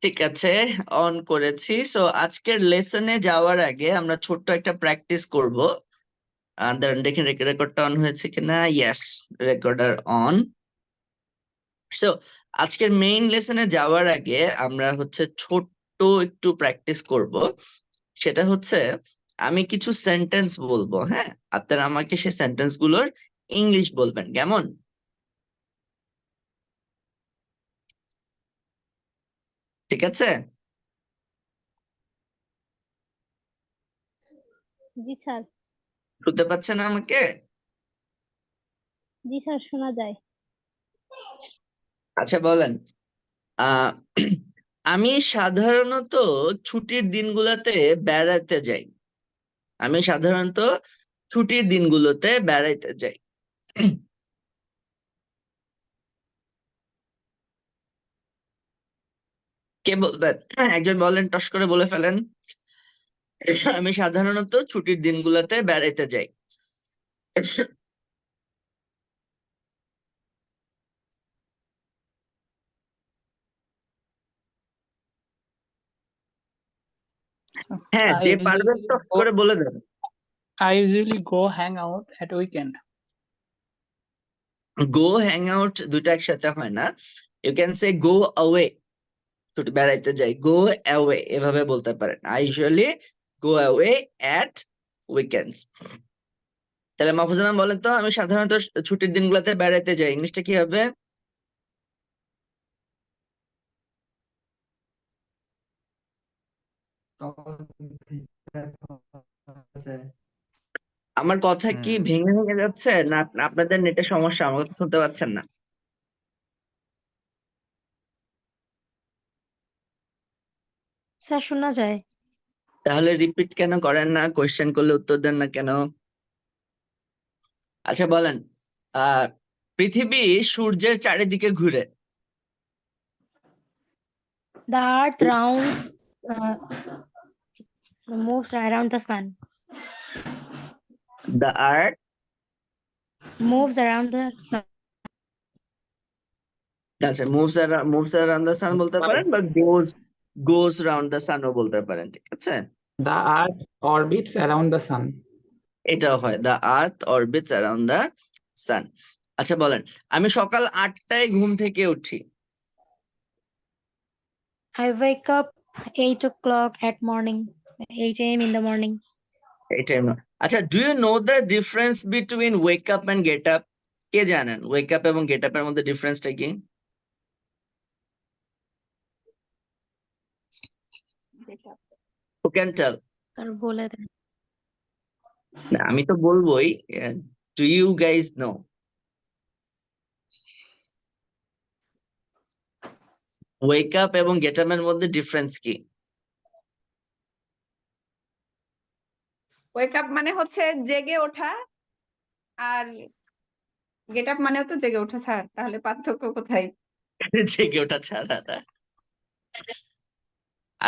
ঠিক আছে, অন করেছি। সো আজকের লেসনে যাওয়ার আগে আমরা ছোট্ট একটা প্র্যাকটিস করব। দাঁড়ান দেখেন রেকর্ডটা অন হয়েছে কিনা। Yes, recorder on. সো আজকের মেইন লেসনে যাওয়ার আগে আমরা হচ্ছে ছোট্ট একটু প্র্যাকটিস করব। সেটা হচ্ছে আমি কিছু সেন্টেন্স বলবো, হ্যাঁ, আপনারা আমাকে সেই সেন্টেন্স গুলোর ইংলিশ বলবেন, কেমন? ঠিক আছে? জি স্যার। শুনতে পাচ্ছেন আমাকে? জি স্যার, শোনা যায়। আচ্ছা বলেন। আহ আমি সাধারণত ছুটির দিনগুলোতে বেড়াতে যাই। আমি সাধারণত ছুটির দিনগুলোতে বেড়াইতে যাই। কে বলবেন? একজন বলেন, টস করে বলে ফেলেন। আমি সাধারণত ছুটির দিনগুলোতে বেড়াইতে যাই। হ্যাঁ, I যে পারবেন usually টস go করে বলে দেন। I usually go hang out at weekend. Go hang out দুইটা একসাথে হয় না। You can say go away. ছুটি বেড়াইতে যাই, গো অ্যাওয়ে এভাবে বলতে পারেন। I usually go away at weekends. তাহলে মাহফুজ আলম বলেন তো, আমি সাধারণত ছুটির দিনগুলোতে বেড়াইতে যাই, ইংলিশটা কি হবে? আমার কথা কি ভেঙে ভেঙে যাচ্ছে না আপনাদের নেটের সমস্যা? আমার কথা শুনতে পাচ্ছেন না? স্যার, শোনা যায়। তাহলে রিপিট কেন করেন না? কোয়েশ্চেন করলে উত্তর দেন না কেন? আচ্ছা বলেন, পৃথিবী সূর্যের চারিদিকে ঘুরে। The earth rounds, uh, moves around the sun. The earth Moves around the sun. আচ্ছা, মুভস অ্যারাউন্ড দ্য সান বলতে পারেন, বা গোজ রাউন্ড দ্য সানও বলতে পারেন, ঠিক আছে? The Earth orbits around the sun. এটাও হয়, the earth orbits around the sun. আচ্ছা বলেন, আমি সকাল 8টায় ঘুম থেকে উঠি। I wake up 8 o'clock at morning. 8 a.m. in the morning. এটাই না। আচ্ছা, do you know the difference between wake up and get up? কে জানেন ওয়েক আপ এবং গেট আপ এর মধ্যে ডিফারেন্সটা কি? Who can tell? স্যার বলে দেন। না, আমি তো বলবোই। Do you guys know? Wake up এবং গেট আপ এর মধ্যে ডিফারেন্স কি? ওয়েক আপ মানে হচ্ছে জেগে ওঠা, আর গেট আপ মানেও তো জেগে ওঠা স্যার, তাহলে পার্থক্য কোথায়? জেগে ওঠা ছাড়া না।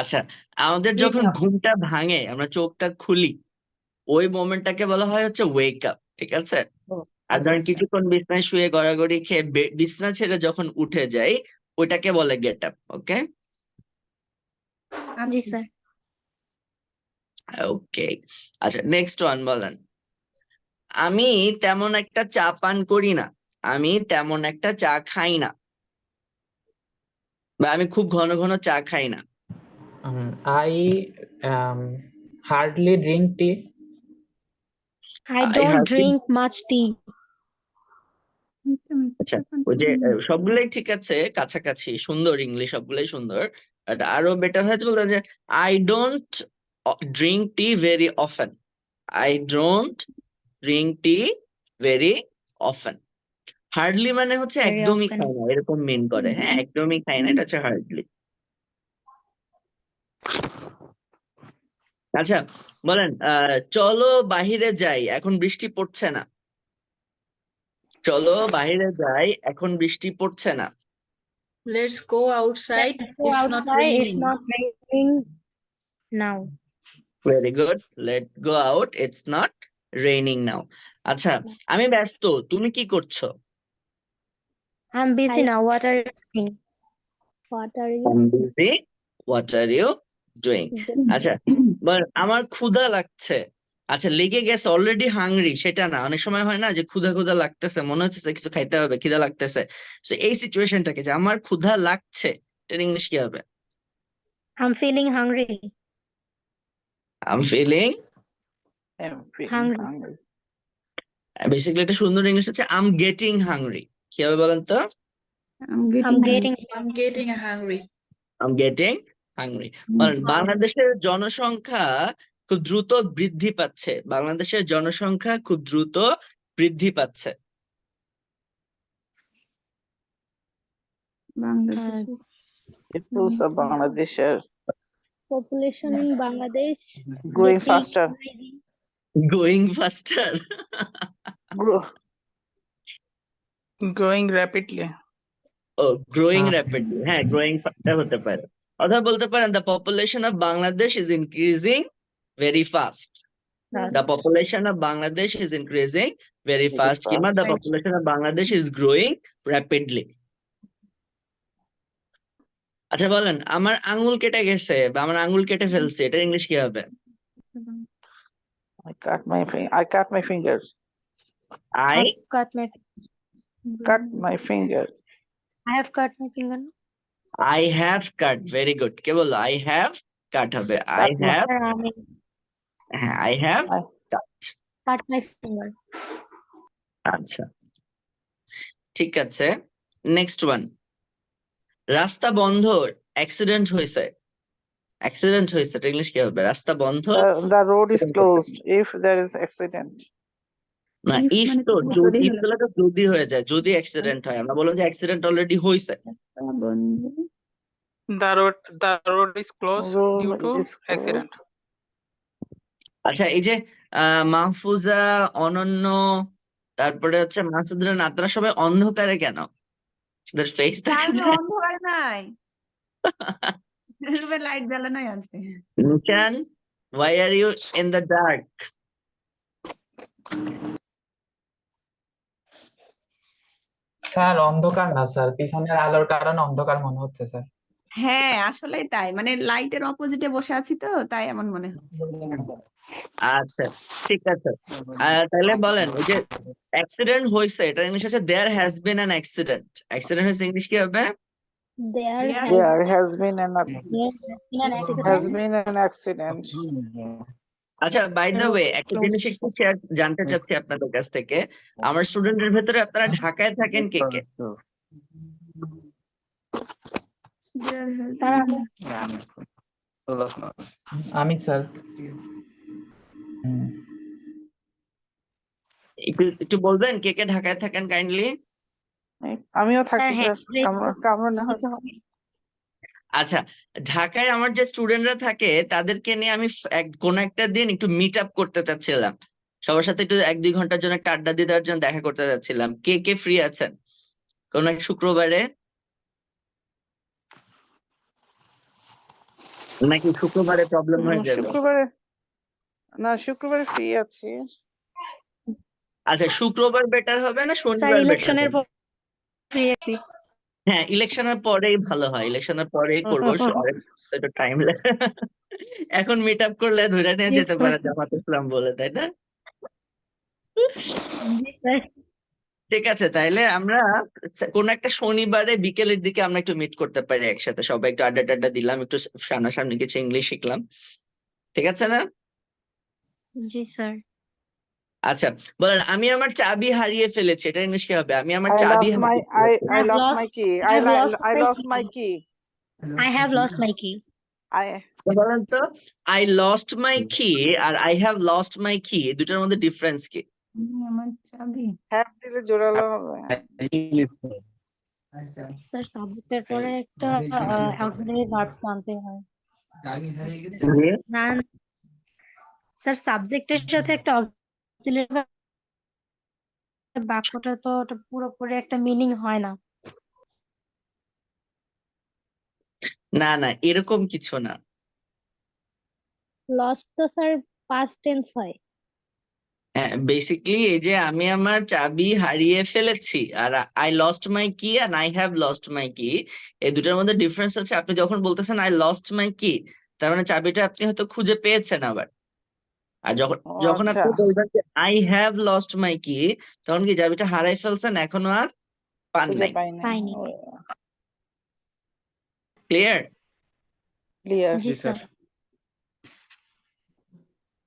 আচ্ছা, আমাদের যখন ঘুমটা ভাঙে, আমরা চোখটা খুলি, ওই মোমেন্টটাকে বলা হয় হচ্ছে ওয়েক আপ, ঠিক আছে? আর ধরেন কিছুক্ষণ বিছনায় শুয়ে গড়াগড়ি খেয়ে বিছনা ছেড়ে যখন উঠে যাই, ওইটাকে বলে গেট আপ। ওকে, জি স্যার। ওকে। আচ্ছা, নেক্সট ওয়ান বলেন। আমি তেমন একটা চা পান করি না। আমি তেমন একটা চা খাই না, বা আমি খুব ঘন ঘন চা খাই না। I hardly drink tea. I I don't hardly- drink much tea. আচ্ছা, ওই যে সবগুলাই ঠিক আছে, কাছাকাছি সুন্দর ইংলিশ, সবগুলাই সুন্দর। বাট আরো বেটার হয়েছে বলতে যে I don't drink tea very often. I don't drink tea very often. Hardly মানে হচ্ছে Very একদমই often. খাই না, এরকম মিন করে। হ্যাঁ, একদমই খাই না, এটা হচ্ছে হার্ডলি। আচ্ছা বলেন, চলো বাহিরে যাই, এখন বৃষ্টি পড়ছে না। চলো বাহিরে যাই, এখন বৃষ্টি পড়ছে না। Let's go outside. Let's go It's not outside. It's raining. not raining now. Very good, let's go out, it's not raining now. আচ্ছা, আমি ব্যস্ত, তুমি কি করছো? I'm busy now. What are you doing? What are you? I'm busy. What are you doing? আচ্ছা, আমার ক্ষুধা লাগছে। আচ্ছা, লেগে গেছে, অলরেডি হাংরি সেটা না, অনেক সময় হয় না যে ক্ষুধা ক্ষুধা লাগতেছে, মনে হচ্ছে যে কিছু খাইতে হবে, খিদা লাগতেছে। তো এই সিচুয়েশনটাকে যে আমার ক্ষুধা লাগছে, এটার ইংলিশ কি হবে? I'm feeling hungry. I am feeling, I'm feeling Hungry. hungry. Basically একটা সুন্দর ইংলিশ হচ্ছে আই এম গেটিং হাংরি। কি হবে বলেন তো? I'm I'm getting getting I'm getting hungry. I am getting hungry. বলেন, hungry. বাংলাদেশের জনসংখ্যা খুব দ্রুত বৃদ্ধি পাচ্ছে। বাংলাদেশের জনসংখ্যা খুব দ্রুত বৃদ্ধি পাচ্ছে। Bangladesh. Peoples of Bangladesh are Population in Bangladesh growing getting faster. rising. Going faster. Grow. Growing rapidly. ও, গ্রোয়িং র্যাপিডলি, হ্যাঁ, গ্রোয়িং ফাস্টার হতে পারে। অথবা বলতে পারেন the population of Bangladesh is increasing very fast. The population of Bangladesh is increasing very Very fast, কিংবা the fast. Population of Bangladesh is growing rapidly. আচ্ছা বলেন, আমার আঙ্গুল কেটে গেছে বা আমার আঙ্গুল কেটে ফেলছে, এটা ইংলিশ কি হবে? I cut my fingers. I I've cut my Cut my fingers. I have cut my finger. I have cut, very good. কে বললো আই হ্যাভ কাট হবে? I Cut my have, Sir, I হ্যাঁ, I have I cut. cut my finger. আচ্ছা, ঠিক আছে, next one. রাস্তা বন্ধ, accident হয়েছে। অ্যাক্সিডেন্ট হয়েছে, এটা ইংলিশ কি হবে? রাস্তা বন্ধ, the road is closed if there is accident. না, If ইফ মানে তো তো যদি, যদি ইফ হলো তো যদি হয়ে যায়, যদি অ্যাক্সিডেন্ট হয়, আমরা বললাম যে অ্যাক্সিডেন্ট অলরেডি হয়েছে। বন্ধু The road is closed due Road to is accident. closed. আচ্ছা, এই যে মাহফুজা, অনন্য, তারপরে হচ্ছে মাসুদরা, নাতরা, সবাই অন্ধকারে কেন? ফেস দেখা আমি যায়। অন্ধকারে নাই, রুমে লাইট জ্বালানোই আছে। নিশান, why are you in the dark? Sir অন্ধকার না স্যার, পিছনের আলোর কারণে অন্ধকার মনে হচ্ছে স্যার। হ্যাঁ আসলেই তাই, মানে লাইটের অপোজিটে বসে আছি তো তাই এমন মনে হচ্ছে। আচ্ছা, ঠিক আছে। তাহলে বলেন, ওই যে অ্যাক্সিডেন্ট হয়েছে, এটা ইংলিশ আছে there has been an accident. Accident হয়েছে, ইংলিশ কি হবে? There Yeah. has There has been an been an has accident. been an accident. আচ্ছা, বাই দ্য Road ওয়ে, একটা closed. জিনিস একটু জানতে চাচ্ছি আপনাদের কাছ থেকে। আমার স্টুডেন্টের ভেতরে আপনারা ঢাকায় থাকেন কে কে? There has Sir, been- আমি স্যার। একটু বলবেন কে কে ঢাকায় থাকেন কাইন্ডলি? আমিও sir, থাকি hand sir, raise Kamrun Nahar. করতে হবে। আচ্ছা, ঢাকায় আমার যে স্টুডেন্টরা থাকে তাদেরকে নিয়ে আমি কোন একটা দিন একটু মিট আপ করতে চাচ্ছিলাম, সবার সাথে একটু 1-2 ঘন্টার জন্য একটা আড্ডা দিয়ে দেওয়ার জন্য দেখা করতে চাচ্ছিলাম। কে কে ফ্রি আছেন কোন এক শুক্রবারে? নাকি শুক্রবারে প্রবলেম হয়ে যাবে? শুক্রবারে ফ্রি আছি। আচ্ছা, শুক্রবার বেটার হবে না স্যার শনিবার বেটার ইলেকশনের হবে? ফ্রি আছি। হ্যাঁ, ইলেকশনের পরেই ভালো হয়, ইলেকশনের পরেই করবো। একটু টাইম এখন মিট আপ করলে ধরে নিয়ে জি যেতে স্যার। পারে জামাত ইসলাম বলে, তাই না? জি স্যার। ঠিক আছে, তাইলে আমরা কোন একটা শনিবারে বিকেলের দিকে আমরা একটু মিট করতে পারি একসাথে, সবাই একটু আড্ডা টাড্ডা দিলাম, একটু সামনাসামনি কিছু ইংলিশ শিখলাম, ঠিক আছে না? জি স্যার। আচ্ছা, বলেন, আমি আমার চাবি হারিয়ে ফেলেছি, এটা ইংলিশ কি হবে? আমি আমার I চাবি lost my হারিয়ে ফেলেছি। I I've lost lost my key. I have lost I my lost my key. key. I have lost my key. I তো বলেন তো, আই লস্ট মাই কি আর আই হ্যাভ লস্ট মাই কি, দুটার মধ্যে ডিফারেন্স কি? আমার চাবি have দিলে জোরালো হবে। স্যার সাবজেক্টের পরে একটা অক্সিলারি ভার্ব আনতে হয়। জি? না স্যার, সাবজেক্টের সাথে একটা অক্সিলারি বাক্যটা তো ওটা পুরোপুরি একটা মিনিং হয় না। না না, এরকম কিছু না। Lost তো স্যার past tense হয়। বেসিক্যালি এই যে আমি আমার চাবি হারিয়ে ফেলেছি, আর আই লস্ট মাই কি আর আই হ্যাভ লস্ট মাই কি, এই দুটার মধ্যে ডিফারেন্স আছে। আপনি যখন বলতেছেন আই লস্ট মাই কি, তার মানে চাবিটা আপনি হয়তো খুঁজে পেয়েছেন আবার। আর যখন ও যখন আচ্ছা, আপনি বলবেন যে আই হ্যাভ লস্ট মাই কি, তখন কি চাবিটা হারাই ফেলছেন, এখনো আর পান খুঁজে নাই। পাই নাই। পাইনি। ক্লিয়ার? ক্লিয়ার। জি স্যার।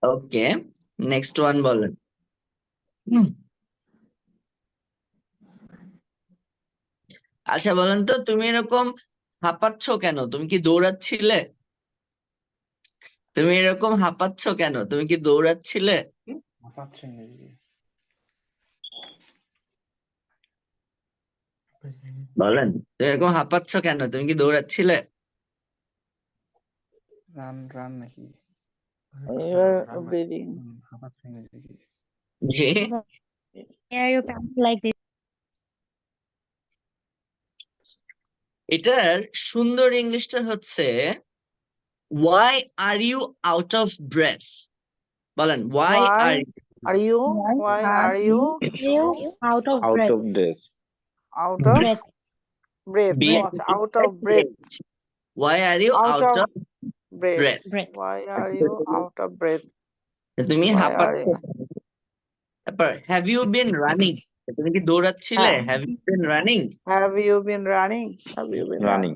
ওকে, নেক্সট ওয়ান বলেন। হুম, আচ্ছা বলেন তো, তুমি এরকম হাঁপাচ্ছ কেন? তুমি কি দৌড়াচ্ছিলে? তুমি এরকম হাঁপাচ্ছ কেন? তুমি কি দৌড়াচ্ছিলে? বলেন, তুমি এরকম হাঁপাচ্ছ কেন? তুমি কি দৌড়াচ্ছিলে? এবার breathing. G, Why are you panting like this? এটার সুন্দর ইংলিশটা হচ্ছে why are you out of breath. বলেন, why are Why are you You out of Out breath. of this. out of Breath. breath? বি ও আচ্ছা, out of breath. Why are you Out out of of breath. Breath? Breath. Why are you out of breath? তুমি Why are হাঁপাচ্ছ। you? তারপর have you been running, তুমি কি দৌড়াচ্ছিলে? হ্যাঁ। Have you been running? Have you been running? Have you been Running.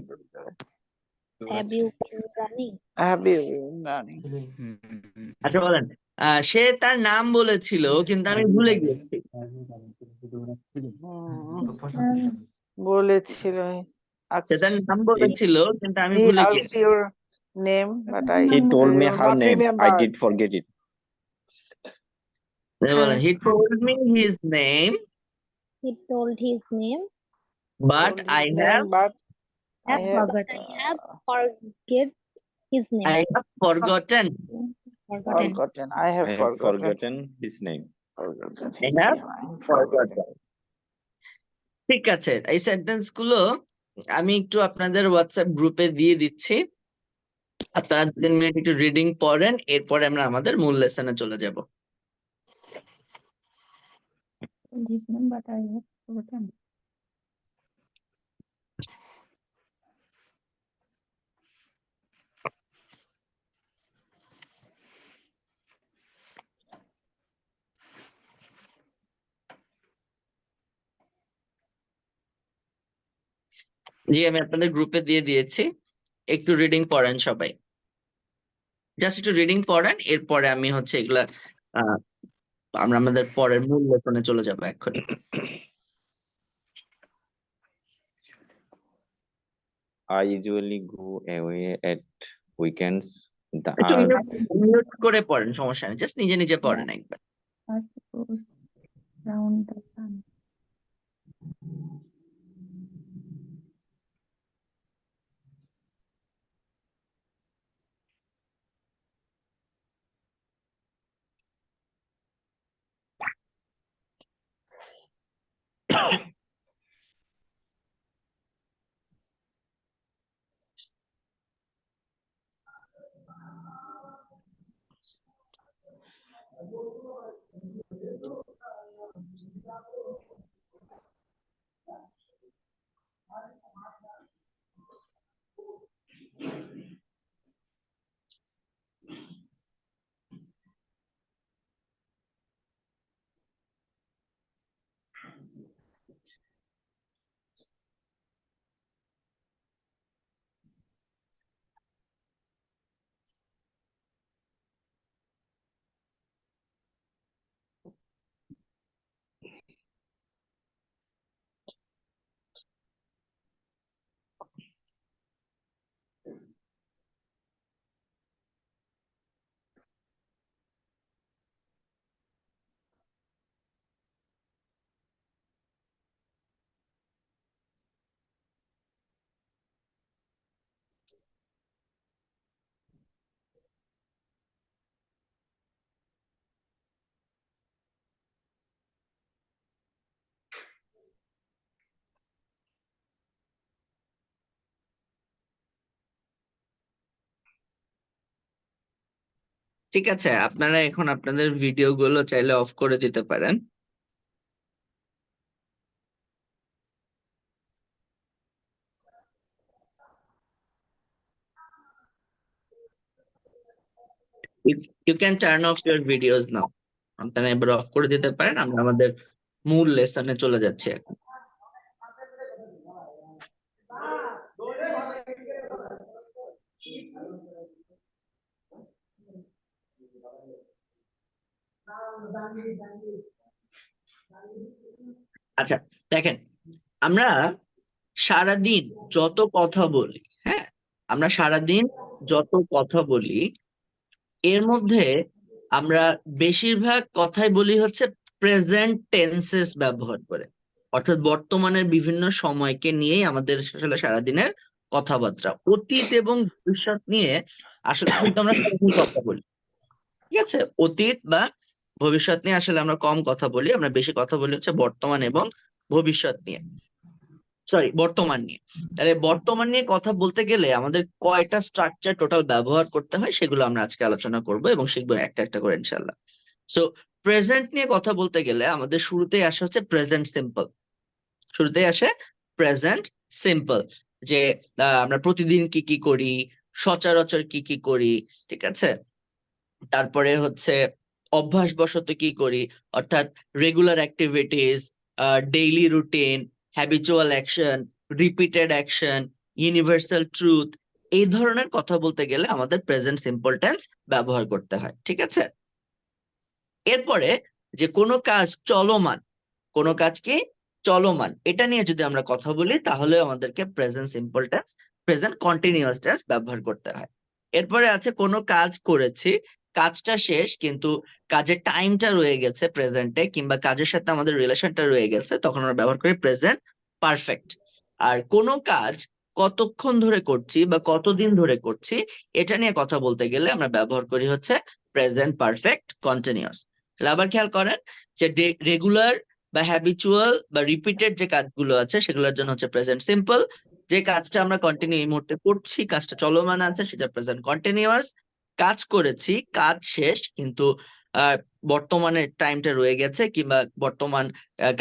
Have you been running? Have you been running? আচ্ছা বলেন, সে তার নাম বলেছিল কিন্তু আমি ভুলে গিয়েছি। বলেছিল। সে তার নাম বলেছিল কিন্তু আমি He ভুলে asked গিয়েছি। your name, but I He told me will her not name. I remember. did forget it. বলেন, he told me his name He told his name, but Told I his have name, but I Have have but forgotten. I have forget his name. Forgotten. Forgotten. forgotten. I have I have forgotten. forgotten his name. Forgotten I his have name. I have forgotten. forgotten. ঠিক আছে, এই sentence গুলো আমি একটু আপনাদের WhatsApp গ্রুপে দিয়ে দিচ্ছি। আপনারা 2-3 মিনিট একটু রিডিং পড়েন, এরপরে আমরা আমাদের মূল লেসনে চলে যাব। His name, but I have forgotten. জি, আমি আপনাদের গ্রুপে দিয়ে দিয়েছি, একটু রিডিং পড়েন সবাই। জাস্ট একটু রিডিং পড়েন, এরপরে আমি হচ্ছে এগুলা আহ, আমরা আমাদের পরের মূল লেসনে চলে যাবো এক্ষুনি। I usually go away at weekends. The একটু earth মিউট করে পড়েন, সমস্যা নেই, জাস্ট নিজে নিজে পড়েন একবার। Earth goes round the sun. ঠিক আছে, আপনারা এখন আপনাদের ভিডিও গুলো চাইলে অফ করে দিতে পারেন। You can turn off your videos now. আপনারা এবার অফ করে দিতে পারেন, আমরা আমাদের মূল লেসনে চলে যাচ্ছি এখন। আচ্ছা, দেখেন, আমরা সারাদিন যত কথা বলি, হ্যাঁ, আমরা সারাদিন যত কথা বলি, এর মধ্যে আমরা বেশিরভাগ কথাই বলি হচ্ছে প্রেজেন্ট টেন্সেস ব্যবহার করে, অর্থাৎ বর্তমানের বিভিন্ন সময়কে নিয়েই আমাদের আসলে সারাদিনের কথাবার্তা। অতীত এবং ভবিষ্যৎ নিয়ে আসলে কিন্তু আমরা কমই কথা বলি। ঠিক আছে, অতীত বা ভবিষ্যৎ নিয়ে আসলে আমরা কম কথা বলি, আমরা বেশি কথা বলি হচ্ছে বর্তমান এবং ভবিষ্যৎ নিয়ে, সরি বর্তমান নিয়ে। তাহলে বর্তমান নিয়ে কথা বলতে গেলে আমাদের কয়টা স্ট্রাকচার টোটাল ব্যবহার করতে হয় সেগুলো আমরা আজকে আলোচনা করব এবং শিখবো একটা একটা করে ইনশাল্লাহ। সো প্রেজেন্ট নিয়ে কথা বলতে গেলে আমাদের শুরুতেই আসে হচ্ছে প্রেজেন্ট সিম্পল। শুরুতেই আসে প্রেজেন্ট সিম্পল, যে আমরা প্রতিদিন কি কি করি, সচরাচর কি কি করি, ঠিক আছে। তারপরে হচ্ছে অভ্যাসবশত কি করি, অর্থাৎ regular activities, daily routine, habitual action, repeated action, universal truth. এই ধরনের কথা বলতে গেলে আমাদের প্রেজেন্ট সিম্পল টেন্স ব্যবহার করতে হয়, ঠিক আছে। এরপরে যে কোনো কাজ চলমান, কোনো কাজ কি চলমান, এটা নিয়ে যদি আমরা কথা বলি তাহলে আমাদেরকে present simple tense, present continuous tense ব্যবহার করতে হয়। এরপরে আছে কোনো কাজ করেছি, কাজটা শেষ কিন্তু কাজের টাইমটা রয়ে গেছে প্রেজেন্টে, কিংবা কাজের সাথে আমাদের রিলেশনটা রয়ে গেছে, তখন আমরা ব্যবহার করি প্রেজেন্ট পারফেক্ট। আর কোনো কাজ কতক্ষণ ধরে করছি বা কতদিন ধরে করছি, এটা নিয়ে কথা বলতে গেলে আমরা ব্যবহার করি হচ্ছে প্রেজেন্ট পারফেক্ট কন্টিনিউয়াস। তাহলে আবার খেয়াল করেন যে রেগুলার বা হ্যাবিচুয়াল বা রিপিটেড যে কাজগুলো আছে সেগুলোর জন্য হচ্ছে প্রেজেন্ট সিম্পল। যে কাজটা আমরা কন্টিনিউ এই মুহূর্তে করছি, কাজটা চলমান আছে, সেটা প্রেজেন্ট কন্টিনিউয়াস। কাজ করেছি, কাজ শেষ কিন্তু বর্তমানে টাইমটা রয়ে গেছে কিংবা বর্তমান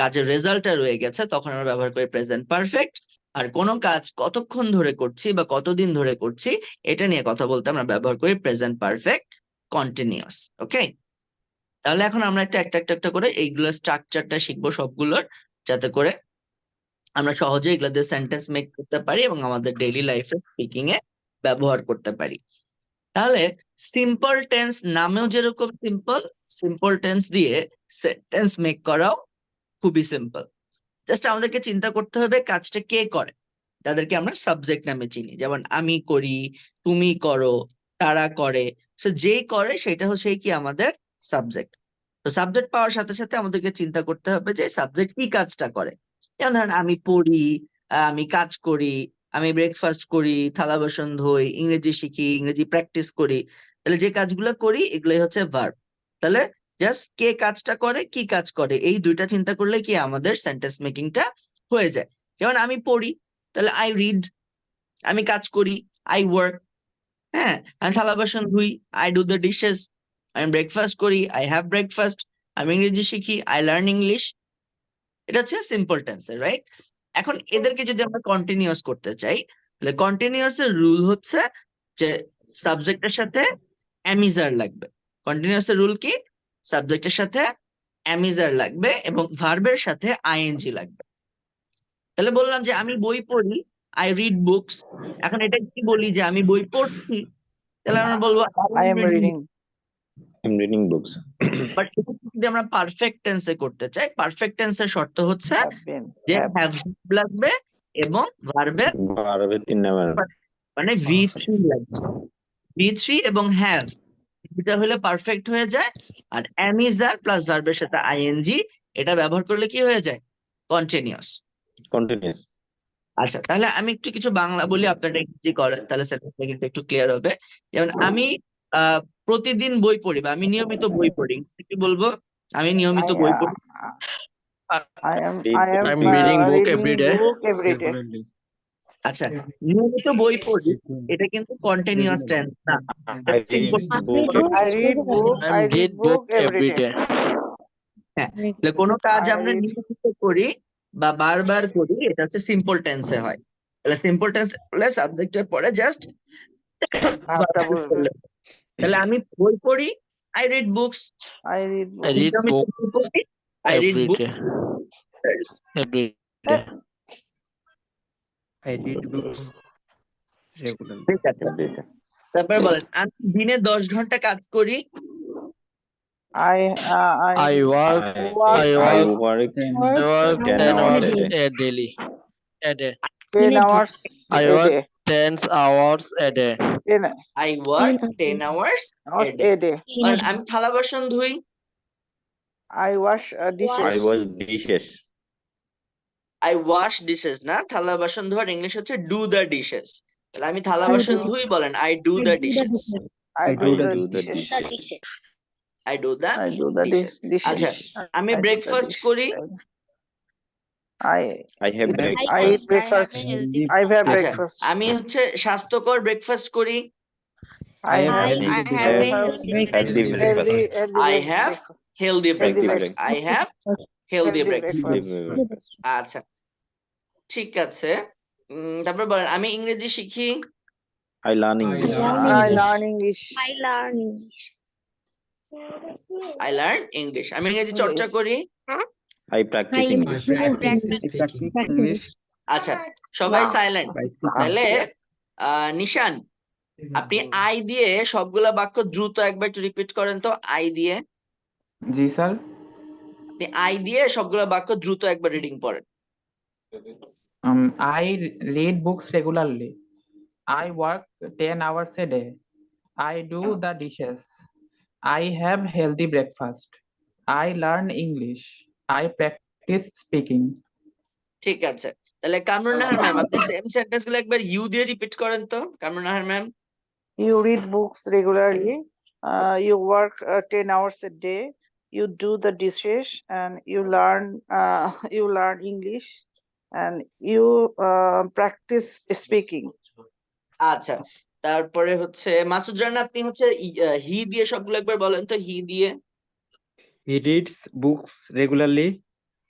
কাজের রেজাল্টটা রয়ে গেছে, তখন আমরা ব্যবহার করি প্রেজেন্ট পারফেক্ট। আর কোনো কাজ কতক্ষণ ধরে করছি বা কতদিন ধরে করছি, এটা নিয়ে কথা বলতে আমরা ব্যবহার করি প্রেজেন্ট পারফেক্ট কন্টিনিউয়াস। ওকে, তাহলে এখন আমরা একটা একটা একটা একটা করে এইগুলোর স্ট্রাকচারটা শিখবো সবগুলোর, যাতে করে আমরা সহজে এগুলো দিয়ে সেন্টেন্স মেক করতে পারি এবং আমাদের ডেইলি লাইফে স্পিকিং এ ব্যবহার করতে পারি। তাহলে সিম্পল টেন্স নামেও যেরকম সিম্পল, সিম্পল টেন্স দিয়ে সেন্টেন্স মেক করাও খুবই সিম্পল। জাস্ট আমাদেরকে চিন্তা করতে হবে কাজটা কে করে, তাদেরকে আমরা সাবজেক্ট নামে চিনি, যেমন আমি করি, তুমি করো, তারা করে। সো যেই করে সেটা হচ্ছে কি আমাদের সাবজেক্ট। তো সাবজেক্ট পাওয়ার সাথে সাথে আমাদেরকে চিন্তা করতে হবে যে সাবজেক্ট কি কাজটা করে। যেমন ধরেন আমি পড়ি, আমি কাজ করি, আমি ব্রেকফাস্ট করি, থালা বাসন ধুই, ইংরেজি শিখি, ইংরেজি প্র্যাকটিস করি। তাহলে যে কাজগুলো করি এগুলোই হচ্ছে ভার্ব। তাহলে জাস্ট কে কাজটা করে, কি কাজ করে, এই দুইটা চিন্তা করলে কি আমাদের সেন্টেন্স মেকিংটা হয়ে যায়। যেমন আমি পড়ি, তাহলে আই রিড। আমি কাজ করি, আই ওয়ার্ক। হ্যাঁ, আমি থালা বাসন ধুই, আই ডু দ্য ডিশেস। আমি ব্রেকফাস্ট করি, আই হ্যাভ ব্রেকফাস্ট। আমি ইংরেজি শিখি, আই লার্ন ইংলিশ। এটা হচ্ছে সিম্পল টেন্সের, রাইট? এখন এদেরকে যদি আমরা কন্টিনিউয়াস করতে চাই, তাহলে কন্টিনিউয়াস এর রুল হচ্ছে যে সাবজেক্টের সাথে অ্যামিজার লাগবে। কন্টিনিউয়াস এর রুল কি? সাবজেক্টের সাথে অ্যামিজার লাগবে এবং ভার্বের সাথে আইএনজি লাগবে। তাহলে বললাম যে আমি বই পড়ি, আই রিড বুকস। এখন এটা কি বলি যে আমি বই পড়ছি, তাহলে আমরা বলবো I am reading. I'm reading books. But যদি আমরা পারফেক্ট টেন্সে করতে চাই, পারফেক্ট টেন্সের শর্ত হচ্ছে Have been. যে Have. হ্যাভ লাগবে এবং ভার্বের ভার্বের 3 নাম্বার। মানে V3 লাগবে। V3 এবং হ্যাভ এটা হলে পারফেক্ট হয়ে যায়। আর am is there প্লাস ভার্বের সাথে আইএনজি, এটা ব্যবহার করলে কি হয়ে যায়? কন্টিনিউয়াস। কন্টিনিউয়াস। আচ্ছা, তাহলে আমি একটু কিছু বাংলা বলি, আপনারা ইংরেজি করেন, তাহলে সেটা কিন্তু একটু ক্লিয়ার হবে। যেমন আমি প্রতিদিন বই পড়ি বা আমি নিয়মিত বই পড়ি, কি বলবো? আমি নিয়মিত বই পড়ি। I am I'm reading reading book reading every day. book every day. Regularly. আচ্ছা, নিয়মিত বই পড়ি, এটা কিন্তু কন্টিনিউয়াস টেন্স না, I simple. read book. I read book. I read book every day. হ্যাঁ, তাহলে কোনো কাজ I আমরা read নিয়মিত করি বা বারবার করি, এটা হচ্ছে সিম্পল টেন্সে হয়। তাহলে সিম্পল টেন্স হলে সাবজেক্টের পরে জাস্ট ভাবটা বলবে। তাহলে আমি বই পড়ি, I read books. I read I book. read book I read every day. Books. Every Eh, day. I read books regularly. ঠিক আছে, Every day. তারপরে বলেন, আমি দিনে 10 ঘন্টা কাজ করি। I work work I work work Work 10 10 hours hours a day. a daily. A day. 10 minute. hours I a work day. 10 hours a day. 10 I work 10 10 hours hours a day. a day. বলেন, আমি থালা বাসন ধুই। I wash dishes. I wash dishes. I wash dishes না, থালা বাসন ধোয়ার English হচ্ছে ডু দ্য ডিশেস। তাহলে আমি থালা I বাসন do. ধুই, বলেন I do I the do the dishes. dishes. I I do do the Do the dishes. dishes. I do the I do the dishes. dishes. আচ্ছা, আমি I do the breakfast dish. করি। I I have eat- breakfast. I eat breakfast. I have আচ্ছা, breakfast. আমি হচ্ছে স্বাস্থ্যকর breakfast করি। I have I healthy have breakfast. healthy breakfast. Healthy I have breakfast. Healthy Healthy breakfast. breakfast. I have healthy Healthy breakfast. breakfast. Healthy breakfast. আচ্ছা, ঠিক আছে। তারপর বলেন, আমি ইংরেজি শিখি। I learn English. I learn English. I learn English. I learn English. আমি ইংরেজি চর্চা English. করি। I practice I English. Practice practice English আচ্ছা, সবাই Wow. সাইলেন্ট। by তাহলে speaking. নিশান, আপনি আই দিয়ে সবগুলা বাক্য দ্রুত একবার একটু রিপিট করেন তো। আই দিয়ে, জি স্যার। আপনি আই দিয়ে সবগুলা বাক্য দ্রুত একবার রিডিং পড়েন। I read books regularly. I work 10 hours a day. I do the dishes. I have healthy breakfast. I learn English. I practice speaking. ঠিক আছে, তাহলে কামরুন নাহার ম্যাম, আপনি সেম সেন্টেন্স গুলো একবার ইউ দিয়ে রিপিট করেন তো। Kamrun Nahar ma'am. You read books regularly. You work 10 hours a day. You do the dishes and you learn English and you practice speaking. আচ্ছা, তারপরে হচ্ছে মাসুদ রানা, আপনি হচ্ছে হি দিয়ে সবগুলো একবার বলেন তো। হি দিয়ে, He reads books regularly.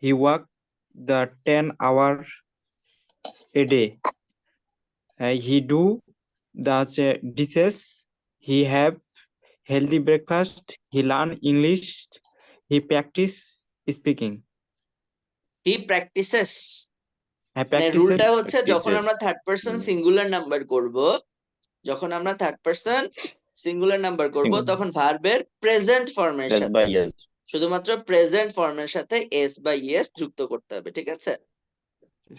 He works the 10 hours a day. He do the dishes. He have healthy breakfast. He learn English. He practice speaking. He practices. He মানে practices. রুলটা হচ্ছে, যখন Practices. আমরা থার্ড পারসন সিঙ্গুলার নাম্বার করব, যখন আমরা third person singular number করব, Single. তখন ভার্বের প্রেজেন্ট ফর্মের Yes, সাথে, by yes. শুধুমাত্র প্রেজেন্ট ফর্মের সাথে এস বা ইএস যুক্ত করতে হবে। ঠিক আছে?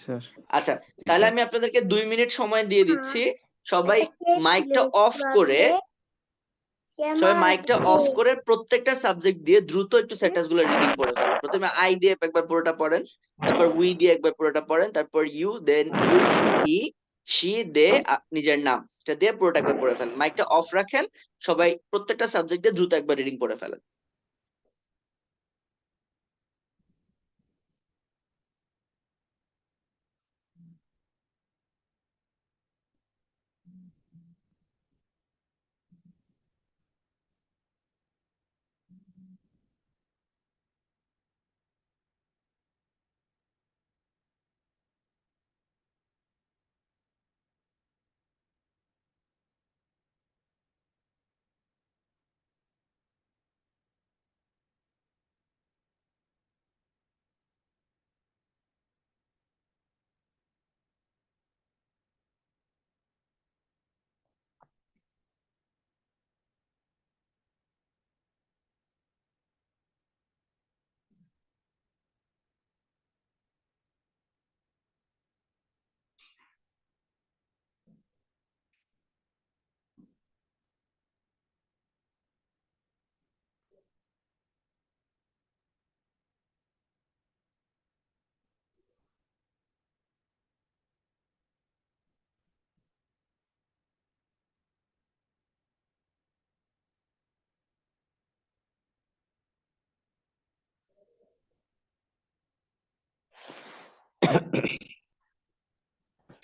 Sir. আচ্ছা, তাহলে আমি আপনাদেরকে 2 মিনিট সময় দিয়ে দিচ্ছি। সবাই মাইকটা অফ করে, প্রত্যেকটা সাবজেক্ট দিয়ে দ্রুত একটু সেন্টেন্স গুলো রিডিং পড়ে ফেলেন। প্রথমে আই দিয়ে একবার পুরোটা পড়েন, তারপর উই দিয়ে একবার পুরোটা পড়েন, তারপর you, then you, he, she, they, নিজের নাম, এটা দিয়ে পুরোটা একবার পড়ে ফেলেন। মাইকটা অফ রাখেন, সবাই প্রত্যেকটা সাবজেক্ট দিয়ে দ্রুত একবার রিডিং পড়ে ফেলেন।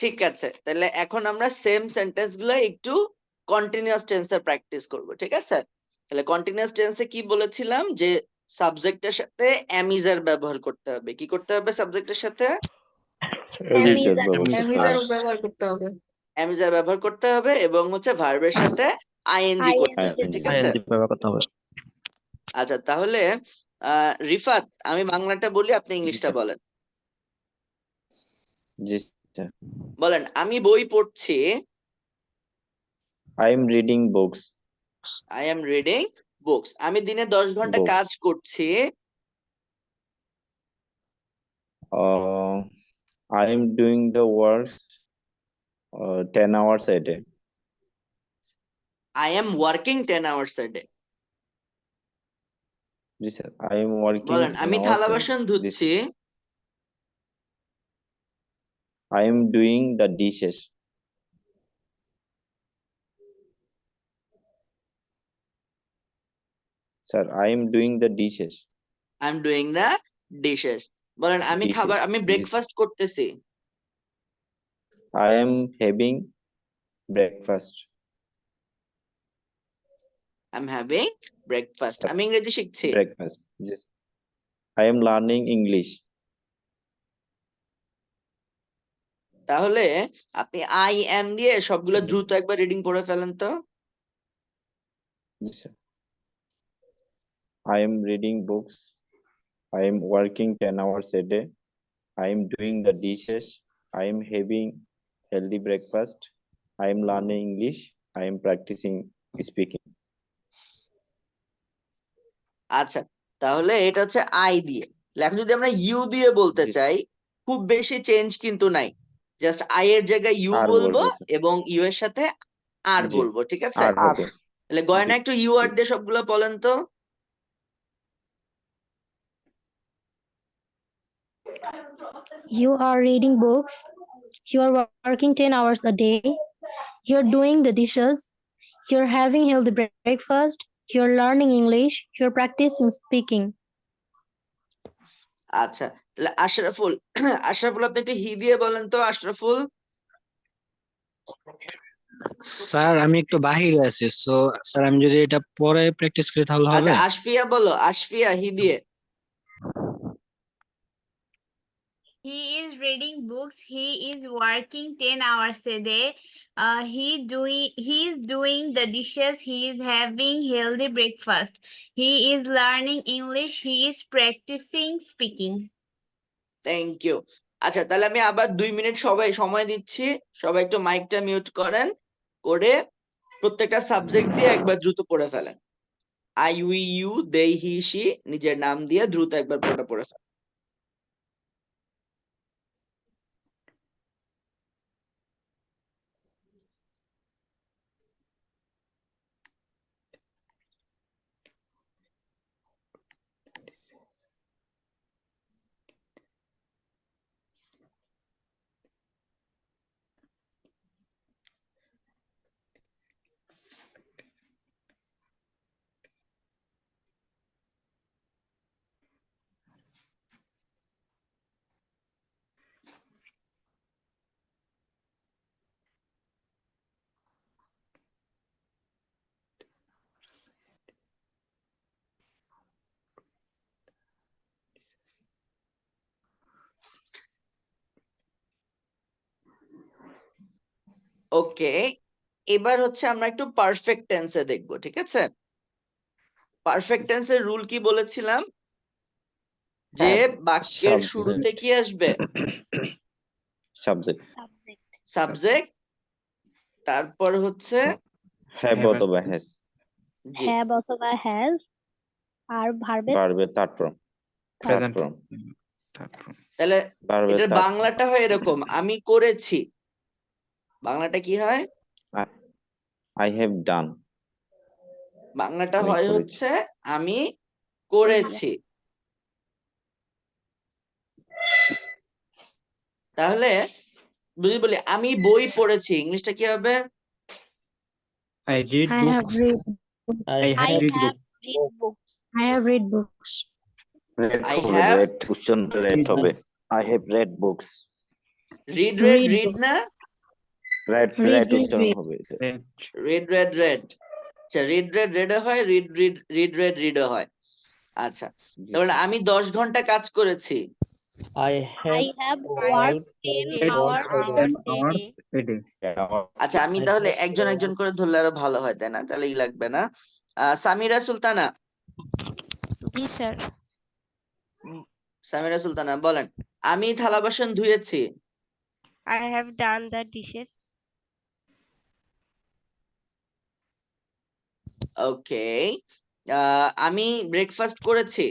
ঠিক আছে, তাহলে এখন আমরা সেম সেন্টেন্স গুলো একটু কন্টিনিউয়াস টেন্সে প্র্যাকটিস করব, ঠিক আছে? তাহলে কন্টিনিউয়াস টেন্সে কি বলেছিলাম যে সাবজেক্টের সাথে অ্যামিজ এর ব্যবহার করতে হবে। কি করতে হবে সাবজেক্টের সাথে? Research ব্যবস্থা অ্যামিজার ব্যবহার করতে হবে। অ্যামিজ এর ব্যবহার করতে হবে এবং হচ্ছে ভার্বের সাথে আইএনজি করতে হবে, ঠিক আছে? ING ব্যবহার করতে হবে। আচ্ছা, তাহলে রিফাত, আমি বাংলাটা বলি, আপনি ইংলিশটা স্যার। বলেন। জি স্যার। বলেন, আমি বই পড়ছি। I am reading books. I am reading books. আমি দিনে 10 ঘন্টা Books. কাজ করছি। I am doing the works 10 hours a day. I am working 10 hours a day. G sir. I am working বলেন, 10 আমি hours থালা a বাসন day. ধুচ্ছি। I am doing the dishes. Sir, I am doing the dishes. I am doing the dishes. বলেন, আমি Dishes. আমি Yes. Breakfast করতেছি। I am having breakfast. I am having breakfast. Sir, আমি ইংরেজি শিখছি। breakfast. Yes. I am learning English. তাহলে আপনি I am দিয়ে সবগুলো দ্রুত একবার রিডিং পড়ে ফেলেন তো। Yes, sir. I am reading books. I am working 10 hours a day. I am doing the dishes. I am having healthy breakfast. I am learning English. I am practicing speaking. আচ্ছা, তাহলে এটা হচ্ছে I দিয়ে। এখন যদি আমরা you দিয়ে বলতে জি। চাই, খুব বেশি চেঞ্জ কিন্তু নাই। জাস্ট আই এর জায়গায় ইউ আর বলবো বলবো, স্যার। এবং ইউ এর সাথে আর জি। বলবো, ঠিক আছে? আর হবে। তাহলে গয়না জি, একটু ইউ আর জি। দিয়ে সবগুলো বলেন তো। You are reading books. You are working 10 hours a day. You're doing the dishes. You're having healthy breakfast. You're learning English. You're practicing speaking. আচ্ছা, তাহলে আশরাফুল, আশরাফুল আপনি একটু হি দিয়ে বলেন তো। আশরাফুল। স্যার আমি একটু বাহিরে আছি, সো স্যার আমি যদি এটা পরে প্র্যাকটিস করি তাহলে হবে? আচ্ছা, আশফিয়া বলো, আশফিয়া হি দিয়ে। He is reading books. He is working 10 hours a day. He is doing the dishes. He is having healthy breakfast. He is learning English. He is practicing speaking. Thank you. আচ্ছা, তাহলে আমি আবার 2 মিনিট সবাই সময় দিচ্ছি। সবাই একটু মাইকটা মিউট করেন, করে প্রত্যেকটা সাবজেক্ট দিয়ে একবার দ্রুত পড়ে ফেলেন। I, we, you, they, he, she নিজের নাম দিয়ে দ্রুত একবার পুরোটা পড়ে ফেলেন। ওকে, এবার হচ্ছে আমরা একটু পারফেক্ট টেন্সে দেখবো, ঠিক আছে? পারফেক্ট টেন্সের রুল কি বলেছিলাম? যে বাক্যের Subject. শুরুতে কি আসবে? Subject. সাবজেক্ট, তারপর হচ্ছে Have Have অথবা has. জি, Have অথবা has আর ভার্বের ভার্বের third form. Third Present. Form. তাহলে ভার্বের এটার থার্ড বাংলাটা হয় এরকম, আমি করেছি। বাংলাটা কি হয়? I have done. বাংলাটা আমি হয় করেছি। হচ্ছে আমি করেছি। তাহলে যদি বলি আমি বই পড়েছি, ইংলিশটা কি হবে? I read I have books. read. I I have read have books. read books. I have read books. Red I হবে, have রেড উচ্চারণটা রেড read হবে। books. I have read books. Read Read read books. না, red Read, red read, উচ্চারণ read. হবে এটা। Red red red. আচ্ছা, read red রেডও হয়, read read read red রিডও হয়। আচ্ছা, জি তাহলে আমি 10 ঘন্টা কাজ করেছি। I I have have worked worked 10 hours hours a day. a day. আচ্ছা, আমি I তাহলে have একজন একজন করে ধরলে আরো ভালো হয়, তাই না? তাহলে ই লাগবে না। সামিরা সুলতানা, জি স্যার। সামিরা সুলতানা বলেন, আমি থালা বাসন ধুয়েছি। I have done the dishes. ওকে। আমি ব্রেকফাস্ট করেছি।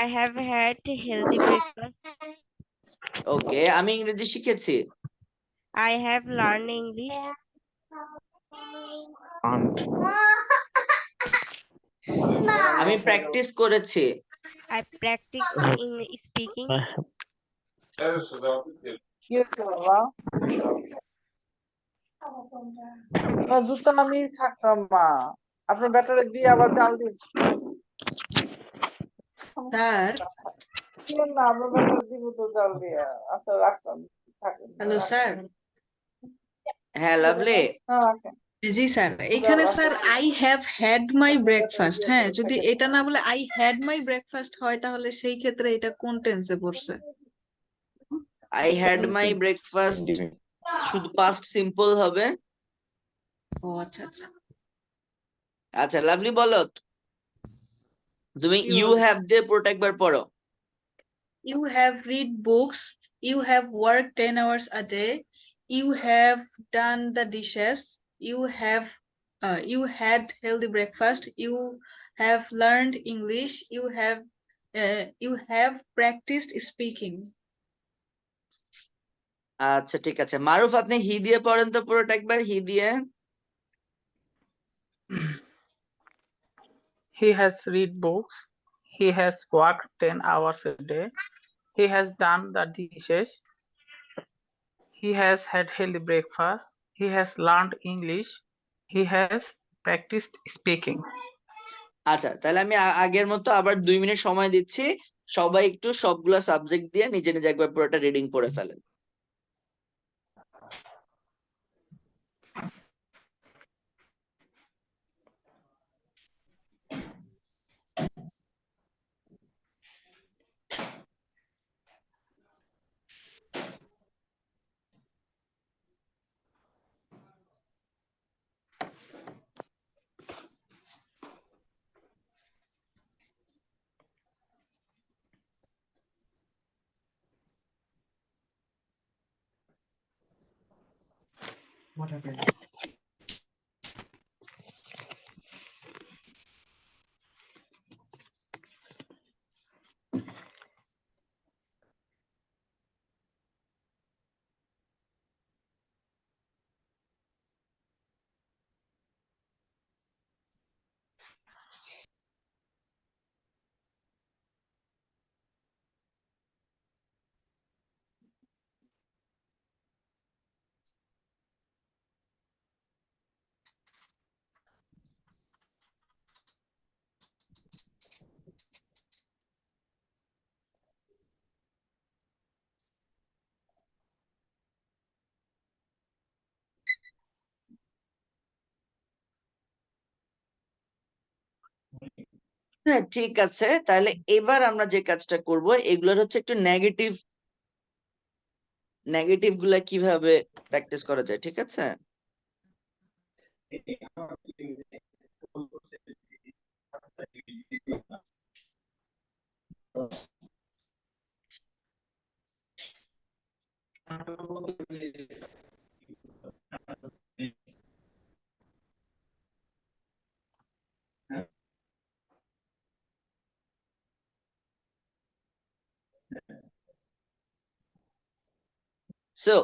I have had healthy breakfast. ওকে, আমি ইংরেজি শিখেছি। I have learned English. আমি প্র্যাকটিস করেছি। I practice in speaking. কি হচ্ছে বাবা? না, জুতো আমি থাকলাম মা, আপনি ব্যাটারি দিয়ে আবার জাল দিন। স্যার, না, আপনার ব্যাটারি দিব তো জাল দিয়ে। আচ্ছা রাখছেন, থাকেন। Hello sir. হ্যাঁ লাভলি। হ্যাঁ রাখেন। জি স্যার, এখানে sir I have had my breakfast, হ্যাঁ, যদি এটা না বলে আই হ্যাড মাই ব্রেকফাস্ট হয় তাহলে সেই ক্ষেত্রে এটা কোন টেন্সে পড়ছে? আই হ্যাড মাই ব্রেকফাস্ট শুধু পাস্ট সিম্পল হবে। ও আচ্ছা আচ্ছা। আচ্ছা লাভলি বলো, তুমি কি ইউ বলবো? হ্যাভ দিয়ে পুরোটা একবার পড়ো। You have read books, you have worked 10 hours a day, you have done the dishes, you had healthy breakfast, you have learned English, you have practiced speaking. আচ্ছা ঠিক আছে, মারুফ আপনি হি দিয়ে পড়েন তো পুরোটা একবার, হি দিয়ে। He has read books. He has worked 10 hours a day. He has done the dishes. He has had healthy breakfast. He has learned English. He has practiced speaking. আচ্ছা, তাহলে আমি আগের মতো আবার 2 মিনিট সময় দিচ্ছি, সবাই একটু সবগুলো সাবজেক্ট দিয়ে নিজে নিজে একবার পুরোটা রিডিং পড়ে ফেলেন। What happened? হ্যাঁ ঠিক আছে, তাহলে এবার আমরা যে কাজটা করব, এগুলোর হচ্ছে একটু নেগেটিভ নেগেটিভ গুলা কিভাবে প্র্যাকটিস করা যায়, ঠিক আছে? সো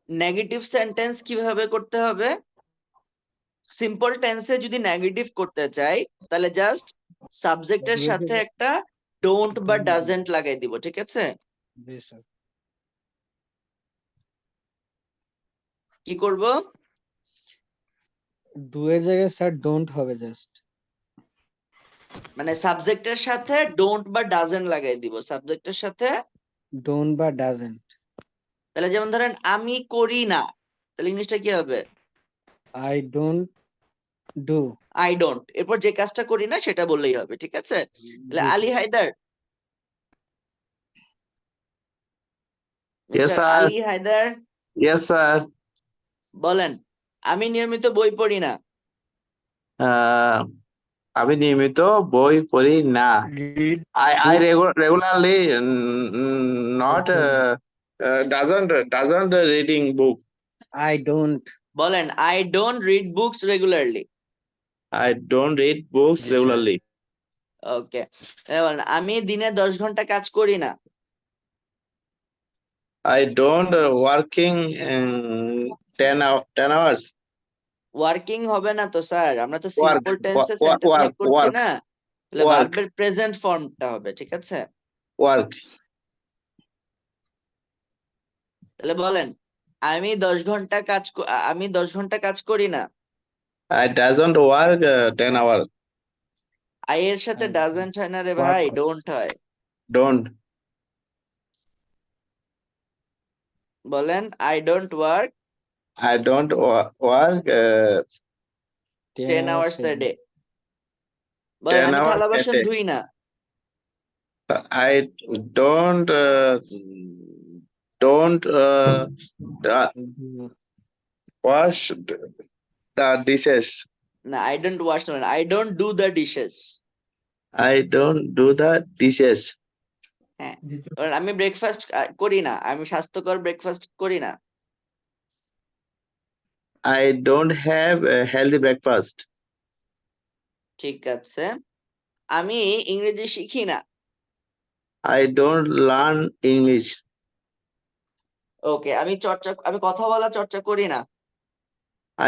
নেগেটিভ সেন্টেন্স কিভাবে করতে হবে? সিম্পল টেন্সে যদি নেগেটিভ করতে চাই, তাহলে জাস্ট সাবজেক্টের সাথে একটা ডোন্ট বা ডাজন্ট লাগাই দিব, ঠিক আছে? জি স্যার। কি করব? ডু এর জায়গায় স্যার ডোন্ট হবে জাস্ট। মানে সাবজেক্টের সাথে ডোন্ট বা ডাজন্ট লাগাই দিব, সাবজেক্টের সাথে ডোন্ট বা ডাজন্ট। তাহলে যেমন ধরেন আমি করি না, তাহলে ইংলিশটা কি হবে? I don't do. I don't, এরপর যে কাজটা করি না সেটা বললেই হবে, ঠিক আছে? তাহলে জি Ali sir. Haidar, Yes, mister sir. Ali Haidar, Yes, sir. বলেন আমি নিয়মিত বই পড়ি না। Uh, আমি নিয়মিত বই পড়ি না। Read I books. regularly not doesn't reading book. I don't. বলেন I don't read books regularly. I don't read books G sir. regularly. ওকে, বলেন আমি দিনে 10 ঘন্টা কাজ করি না। I don't working 10 hours. Working হবে না তো স্যার, আমরা তো Work, সিম্পল টেন্সে সেন্টেন্স মেক work, করছি work, না, তাহলে work, ভার্বের প্রেজেন্ট ফর্মটা হবে, ঠিক আছে? work. তাহলে বলেন আমি 10 ঘন্টা আমি 10 ঘন্টা কাজ করি না। I doesn't work 10 hours. I এর সাথে I ডাজেন্ট হয় না রে Work. ভাই, ডোন্ট হয়। Don't. বলেন I don't work I don't work 10 10 hours hours a A day. Day. বলেন 10 আমি hours থালা a বাসন day. ধুই না। I don't don't wash the dishes. না, I don't wash, I don't do the dishes. I don't do the dishes. হ্যাঁ, বলেন আমি ব্রেকফাস্ট করি না, আমি স্বাস্থ্যকর ব্রেকফাস্ট করি না। I don't have a healthy breakfast. ঠিক আছে, আমি ইংরেজি শিখি না। I don't learn English. ওকে, আমি কথা বলা চর্চা করি না।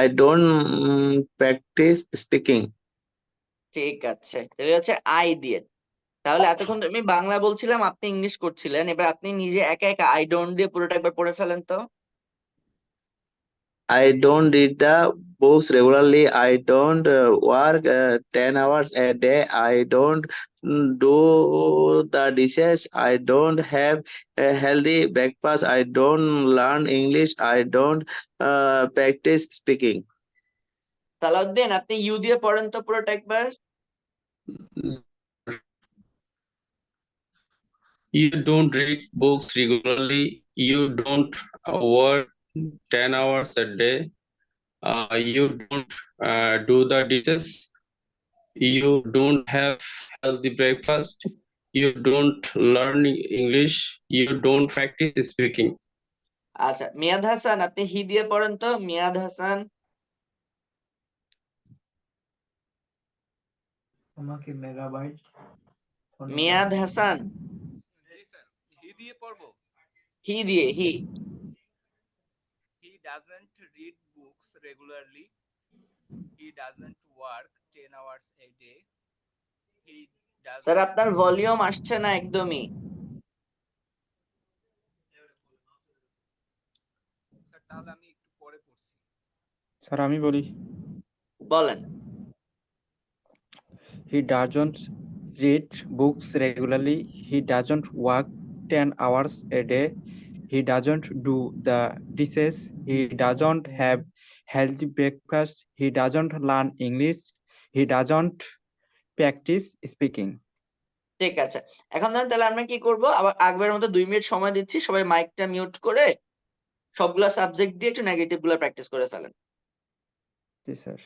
I don't practice speaking. ঠিক আছে, এটা হচ্ছে আই দিয়ে। তাহলে এতক্ষণ আমি বাংলা বলছিলাম, আপনি ইংলিশ করছিলেন, এবার আপনি নিজে একা একা আই ডোন্ট দিয়ে পুরোটা একবার পড়ে ফেলেন তো। I don't read the books regularly. I don't work 10 hours a day. I don't do the dishes. I don't have a healthy breakfast. I don't learn English. I don't practice speaking. Salauddin, আপনি you দিয়ে পড়েন তো পুরোটা একবার। You don't read books regularly. You don't work 10 hours a day. You don't do the dishes. You don't have healthy breakfast. You don't learn English. You don't practice speaking. আচ্ছা, মিয়াদ হাসান, আপনি হি দিয়ে পড়েন তো, মিয়াদ হাসান। আমাকে মেগাবাইট মিয়াদ হাসান, হি দিয়ে পড়বো। হি দিয়ে, হি। He doesn't read books regularly. He doesn't work 10 hours a day. He sir doesn't. আপনার ভলিউম আসছে না একদমই। স্যার তাহলে আমি একটু পরে পড়ছি। স্যার আমি বলি বলেন he doesn't read books regularly. He doesn't work 10 hours a day. He doesn't do the dishes. He doesn't have healthy breakfast. He doesn't learn English. He doesn't practice speaking. ঠিক আছে, এখন ধরেন তাহলে আমরা কি করব, আবার আগের মতো 2 মিনিট সময় দিচ্ছি, সবাই মাইকটা মিউট করে সবগুলা সাবজেক্ট দিয়ে একটু নেগেটিভ গুলা প্র্যাকটিস করে ফেলেন। জি স্যার।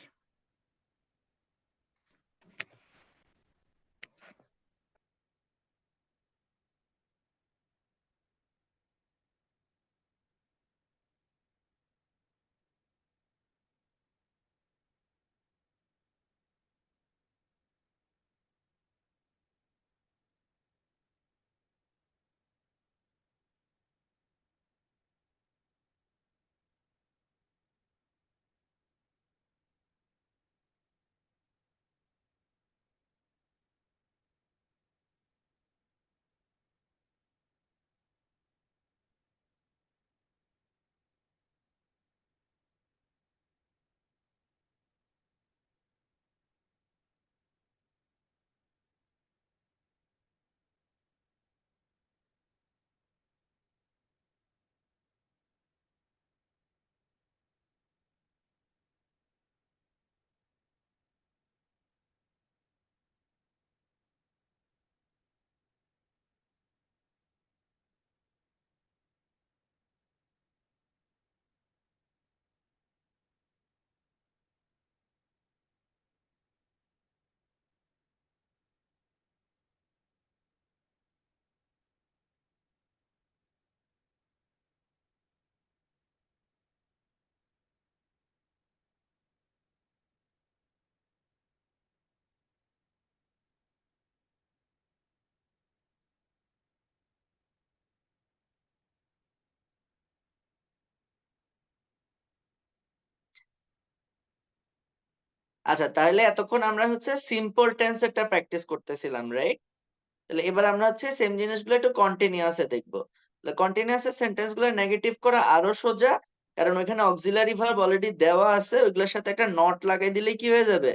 আচ্ছা, তাহলে এতক্ষণ আমরা হচ্ছে সিম্পল টেন্সেরটা প্র্যাকটিস করতেছিলাম, রাইট? তাহলে এবার আমরা হচ্ছে সেম জিনিসগুলো একটু কন্টিনিউয়াসে দেখবো। তাহলে কন্টিনিউয়াসের সেন্টেন্সগুলো নেগেটিভ করা আরো সোজা, কারণ ওইখানে অক্সিলারি ভার্ব অলরেডি দেওয়া আছে, ওইগুলোর সাথে একটা নট লাগাই দিলেই কি হয়ে যাবে?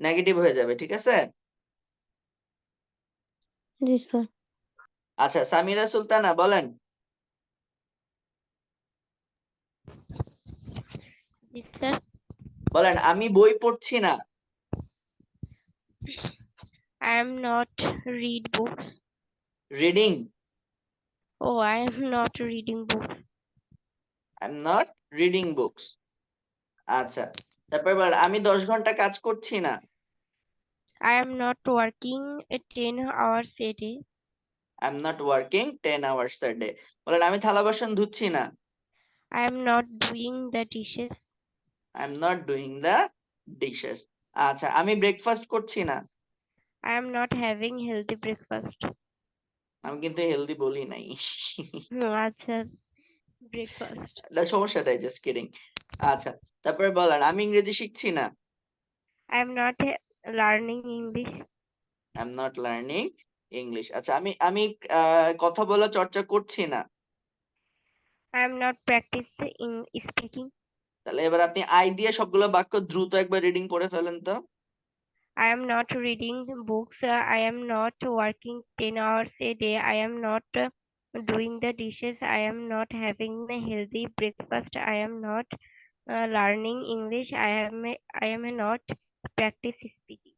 নেগেটিভ হয়ে যাবে, ঠিক আছে? জি স্যার। আচ্ছা, সামিরা সুলতানা বলেন। Yes, sir. বলেন, আমি বই পড়ছি না। I am not read books. Reading. Oh, I am not reading books. I am not reading books. আচ্ছা, তারপর বলেন, আমি 10 ঘন্টা কাজ করছি না। I am not working 10 hours a day. I am not working 10 hours a day. বলেন, আমি থালা বাসন ধুচ্ছি না। I am not doing the dishes. I am not doing the dishes. আচ্ছা, আমি ব্রেকফাস্ট করছি না। I am not having healthy breakfast. আমি কিন্তু হেলদি বলি নাই। No, আচ্ছা, breakfast. না, সমস্যা নাই, জাস্ট কিডিং। আচ্ছা, তারপরে বলেন, আমি ইংরেজি শিখছি না। I am not learning English. I am not learning English. আচ্ছা, আমি আমি কথা বলা চর্চা করছি না। I am not practicing speaking. তাহলে এবার আপনি আই দিয়ে সবগুলো বাক্য দ্রুত একবার রিডিং পড়ে ফেলেন তো। I am not reading books. I am not working 10 hours a day. I am not doing the dishes. I am not having a healthy breakfast. I am not learning English. I am not practice speaking.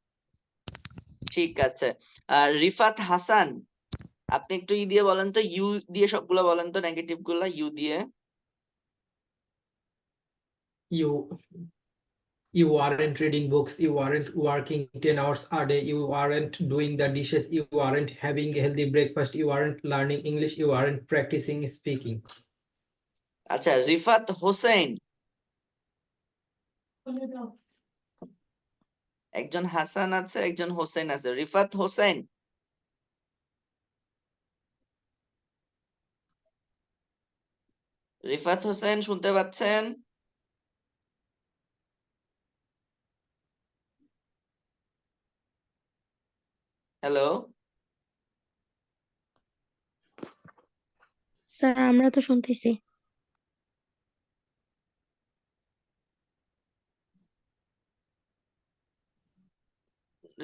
ঠিক আছে। রিফাত হাসান, আপনি একটু ই দিয়ে বলেন তো, you দিয়ে সবগুলো বলেন তো, নেগেটিভ গুলা ইউ দিয়ে। You you aren't reading books, you aren't working 10 hours a day, you aren't doing the dishes, you aren't having a healthy breakfast, you aren't learning English, you aren't practicing speaking. আচ্ছা, রিফাত হোসেন, একজন হাসান আছে, একজন হোসেন আছে। রিফাত হোসেন, রিফাত হোসেন শুনতে পাচ্ছেন? Hello. Sir আমরা তো শুনতেছি।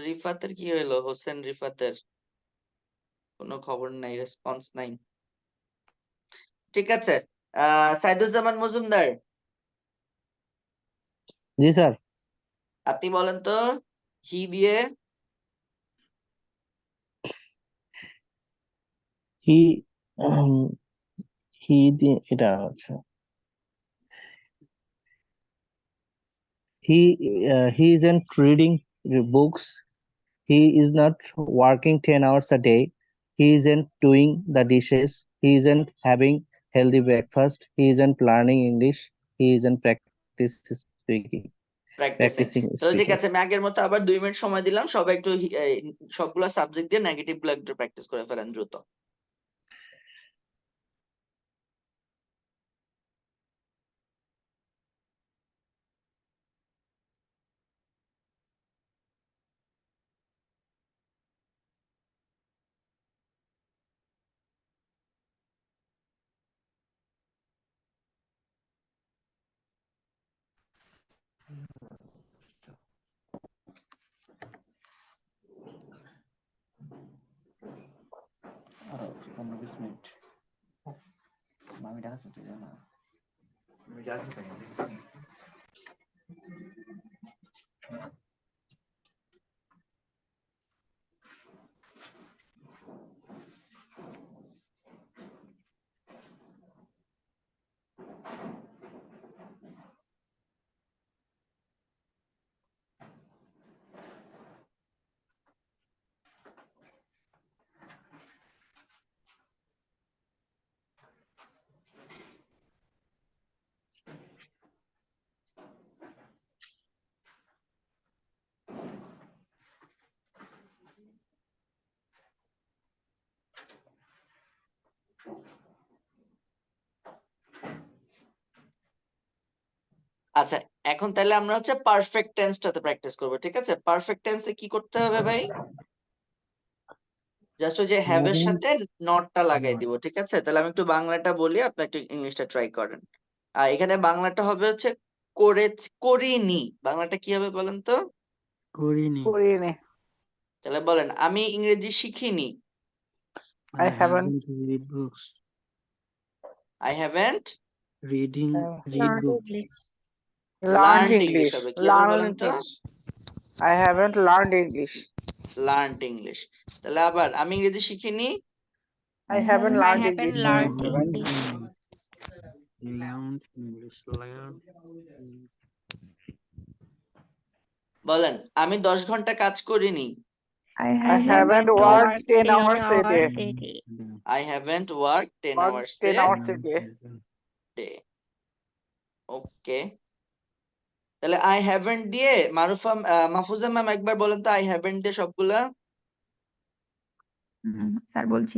রিফাতের কি হইলো? হোসেন রিফাতের কোনো খবর নাই, রেসপন্স নাই। ঠিক আছে, সাইদুজ্জামান মজুমদার, জি স্যার। আপনি বলেন তো, হি দিয়ে। হি হি দিয়ে এটা আচ্ছা, he isn't reading books, he is not working 10 hours a day, he isn't doing the dishes, he isn't having healthy breakfast, he isn't learning English, he isn't প্র্যাকটিসিং। practicing তাহলে ঠিক speaking. আছে, আমি আগের মতো আবার 2 মিনিট সময় দিলাম, সবাই একটু সবগুলো সাবজেক্ট দিয়ে নেগেটিভ গুলো একটু প্র্যাকটিস করে ফেলেন দ্রুত। আরো 15-20 মিনিট আমি ঢাকা চলে যাই না। আচ্ছা, এখন তাহলে আমরা হচ্ছে পারফেক্ট টেন্সটাতে প্র্যাকটিস করব, ঠিক আছে? পারফেক্ট টেন্সে কি করতে হবে ভাই? জাস্ট ওই যে হ্যাভ এর সাথে নটটা লাগাই দিব, ঠিক আছে? তাহলে আমি একটু বাংলাটা বলি, আপনি একটু ইংলিশটা ট্রাই করেন। আর এখানে বাংলাটা হবে হচ্ছে করিনি। বাংলাটা কি হবে বলেন তো? করিনি। করিনি। তাহলে বলেন, আমি ইংরেজি শিখিনি। I haven't read books. I haven't Read Learn books. English. learned learned English English. হবে। কি হবে বলেন Learned তো? English. I haven't learned English. learned English. তাহলে আবার, আমি ইংরেজি শিখিনি। I haven't I learned haven't English. learned Haven't English. learned English. Learn. বলেন, আমি 10 ঘন্টা কাজ করিনি। I I haven't worked 10 10 hours a day. hours a day. I haven't worked 10 Worked hours 10 a hours a day. day. ওকে, তাহলে I haven't দিয়ে Mahfuza ma'am একবার বলেন তো I haven't দিয়ে সবগুলা। স্যার বলছি।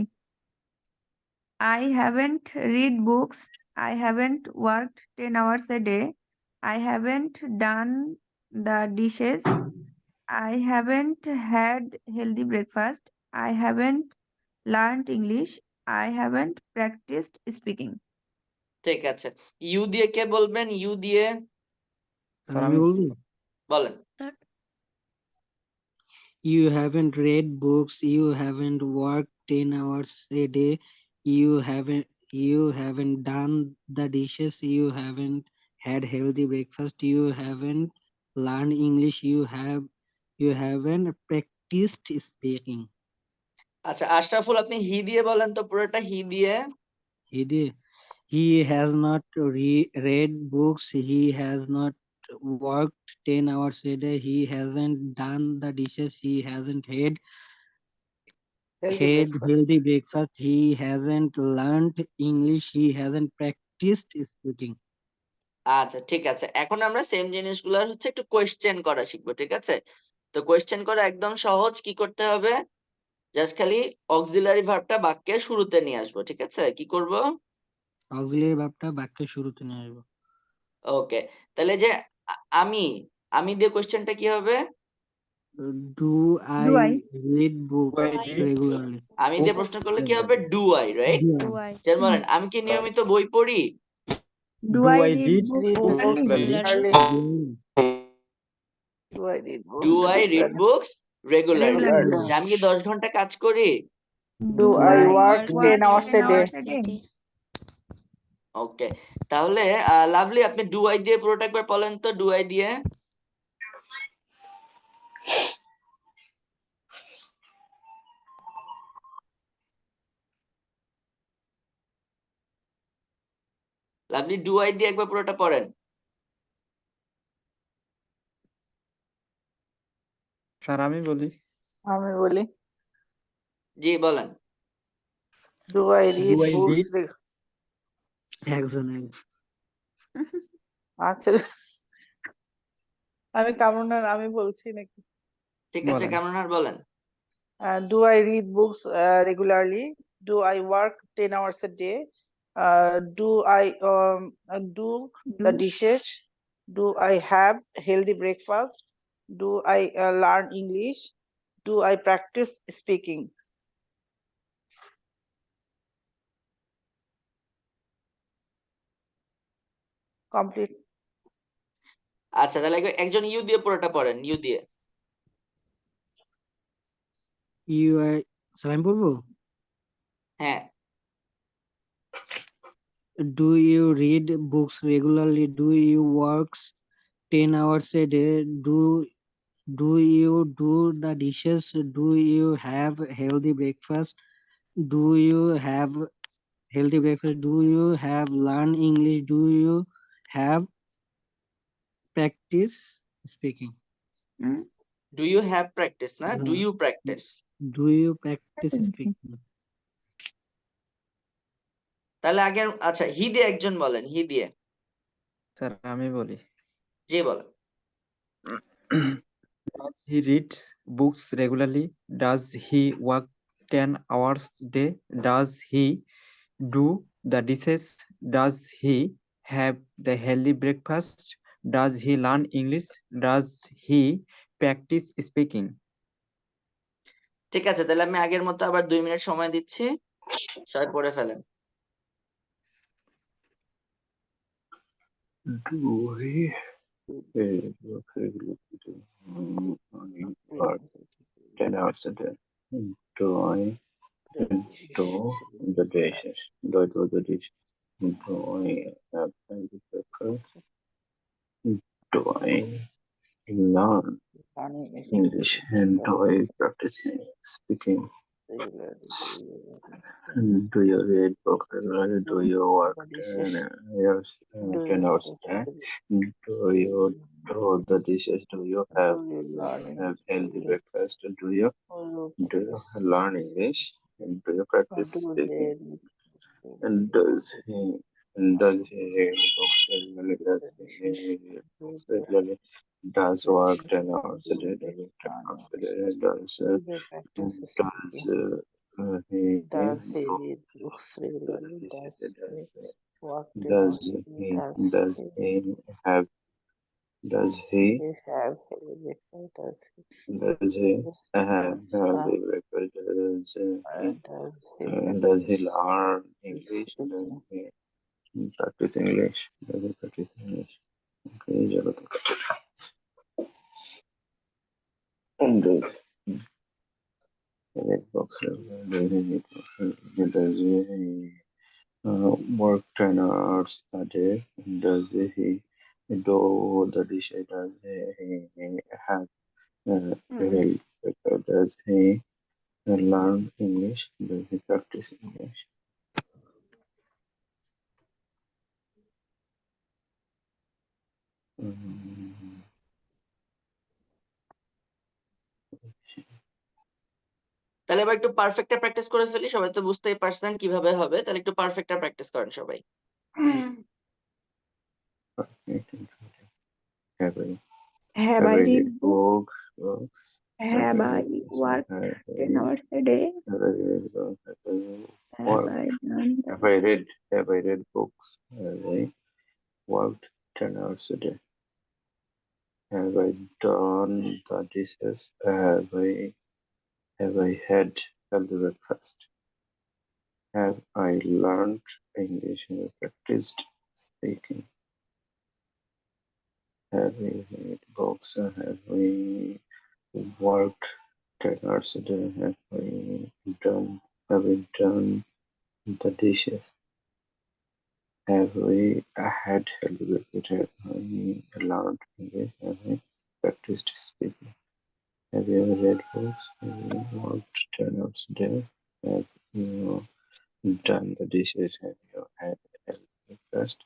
I haven't read books. I haven't worked 10 hours a day. I haven't done the dishes. I haven't had healthy breakfast. I haven't learned English. I haven't practiced speaking. ঠিক আছে, you দিয়ে কে বলবেন? You দিয়ে sir আমি আমি বলবো? বলেন। You haven't read books. You haven't worked 10 hours a day. You haven't done the dishes. You haven't had healthy breakfast. You haven't learned English. You haven't practiced speaking. আচ্ছা, আশরাফুল আপনি হি দিয়ে বলেন তো পুরোটা, হি দিয়ে। He has not read books. He has not worked 10 hours a day. He hasn't done the dishes. He hasn't had Healthy breakfast. healthy breakfast. He hasn't learned English. He hasn't practiced speaking. আচ্ছা ঠিক আছে, এখন আমরা same জিনিসগুলোর হচ্ছে একটু question করা শিখবো, ঠিক আছে? তো কোয়েশ্চেন করা একদম সহজ। কি করতে হবে? জাস্ট খালি অক্সিলারি ভার্বটা বাক্যের শুরুতে নিয়ে আসবো, ঠিক আছে? কি করব? Auxiliary ভাবটা বাক্যের শুরুতে নিয়ে আসবো। ওকে, তাহলে যে আমি আমি দিয়ে কোয়েশ্চেনটা কি হবে? Do I Do I? read book I read regularly? আমি দিয়ে প্রশ্ন করলে কি হবে? Do I, right? Do Do I? I? যেমন বলেন, আমি কি নিয়মিত বই পড়ি? Do Do I I read read books Read books books regularly? regularly? regularly. regularly? Do I read do books I read regularly? Books regularly? Regularly. যে আমি কি 10 ঘন্টা কাজ করি? Do Do I I work 10 work hours 10 a day? hours a day? ওকে, তাহলে lovely আপনি do I দিয়ে পুরোটা একবার বলেন তো, ডু আই দিয়ে। লাভলি ডু আই দিয়ে একবার পুরোটা পড়েন। স্যার আমি বলি আমি বলি, জি বলেন। do I read Do I books? read? একজন আচ্ছা, আমি কামরুনার আমি বলছি নাকি? ঠিক আছে, বলেন কেমন আর বলেন। Do I read books regularly? Do I work 10 hours a day? Do I do the Do dishes? Do I have healthy breakfast? Do I learn English? Do I practice speaking? Complete. আচ্ছা, তাহলে একজন you দিয়ে পুরোটা পড়েন, you দিয়ে। You are সালাম বলবো? হ্যাঁ। Do you read books regularly? Do you work 10 hours a day? Do you do the dishes? Do you have healthy breakfast? Do you have healthy breakfast? Do you have learn English? Do you have practice speaking? Do you have practice, না do you practice. Do you practice speaking? তাহলে আগে আচ্ছা হি দিয়ে একজন বলেন, হি দিয়ে। Sir আমি বলি জি বলেন। Does he read books regularly? Does he work 10 hours a day? Does he do the dishes? Does he have the healthy breakfast? Does he learn English? Does he practice speaking? ঠিক আছে, তাহলে আমি আগের মতো আবার 2 মিনিট সময় দিচ্ছি, সবাই পড়ে ফেলেন। Do we work 10 hours a day? Do I do the dishes? Do I do the dishes? Do I have healthy breakfast? Do I learn English? And do I practice speaking? Do you read books regularly? Do you work 10 hours, 10 hours a day? Do you do the dishes? Do you have healthy breakfast? Do you learn English? And do you practice speaking? And does he read books regularly? Does he read books regularly? Does work 10 hours a day? Does work 10 hours a day? He do the dishes? Does he have healthy breakfast? Does he learn English? Does he practice English? Does he practice English? Okay, चलो तो and read books regularly. Does he work 10 hours a day? Does he do the dishes? Does he have healthy breakfast? Does he learn English? Does he practice English? তাহলে এবার একটু পারফেক্টটা practice করে ফেলি, সবাই তো বুঝতেই পারছেন কিভাবে হবে, তাহলে একটু পারফেক্টটা প্র্যাকটিস করেন সবাই। Have I read books? Books. Have I worked 10 hours a day? Have I done that? Have I read books? Have I worked 10 hours a day? Have I done the dishes? Have I had healthy breakfast? Have I learned English? Have I practiced speaking? Have we read books? Have we worked 10 hours a day? Have we done the dishes? Have we had healthy breakfast? Have we learned English? Have we practiced speaking? Have you ever read books? Have you worked 10 hours a day? Have you done the dishes? Have you had healthy breakfast?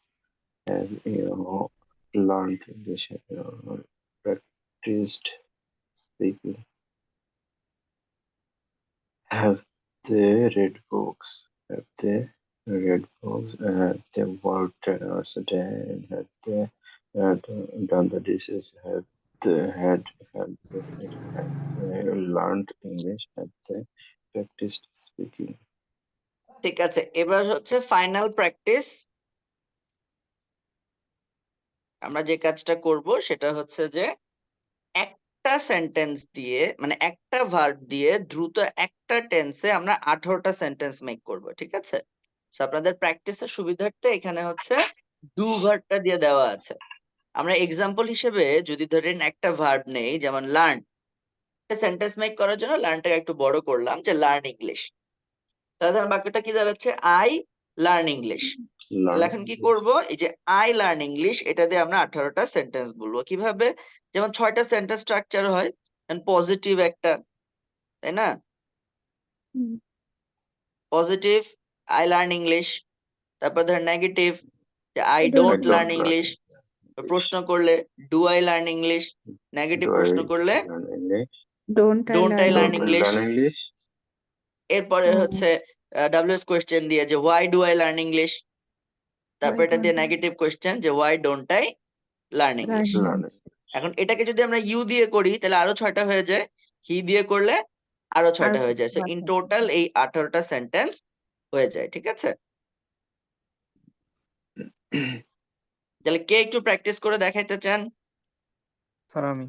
Have you learned English? Have you practiced speaking? Have they read books? Have they read books? Have they worked 10 hours a day? And have they done the dishes? Have they had breakfast? Have they learned English? Have they practiced speaking? ঠিক আছে, এবার হচ্ছে final practice. আমরা যে কাজটা করব সেটা হচ্ছে যে একটা সেন্টেন্স দিয়ে, মানে একটা ভার্ব দিয়ে দ্রুত একটা টেন্সে আমরা 18টা সেন্টেন্স মেক করব, ঠিক আছে? সো আপনাদের প্র্যাকটিসের সুবিধার্থে এখানে হচ্ছে ডু ভার্বটা দিয়ে দেওয়া আছে। আমরা এক্সাম্পল হিসেবে যদি ধরেন একটা ভার্ব নেই, যেমন লার্ন, একটা সেন্টেন্স মেক করার জন্য লার্নটাকে একটু বড় করলাম, যে লার্ন ইংলিশ। তাহলে ধরেন বাক্যটা কি দাঁড়াচ্ছে, আই লার্ন ইংলিশ। তাহলে এখন কি করব, এই যে আই লার্ন ইংলিশ, এটা দিয়ে আমরা 18টা সেন্টেন্স বলবো। কিভাবে? যেমন 6টা সেন্টেন্স স্ট্রাকচার হয়, পজিটিভ একটা, তাই না? Positive, I learn English. তারপর ধর নেগেটিভ, যে আই ডোন্ট লার্ন ইংলিশ। প্রশ্ন করলে do I learn English. Negative প্রশ্ন করলে ডোন্ট আই লার্ন ইংলিশ। এরপরে হচ্ছে ডাব্লিউএস কোয়েশ্চেন দিয়ে যে why do I learn English. তারপর এটা দিয়ে নেগেটিভ কোয়েশ্চেন যে why don't I learn English. এখন এটাকে যদি আমরা ইউ দিয়ে করি তাহলে আরো 6টা হয়ে যায়, হি দিয়ে করলে আরো 6টা হয়ে যায়। সো ইন টোটাল এই 18টা সেন্টেন্স হয়ে যায়, ঠিক আছে? তাহলে কে একটু প্র্যাকটিস করে দেখাইতে চান? স্যার আমি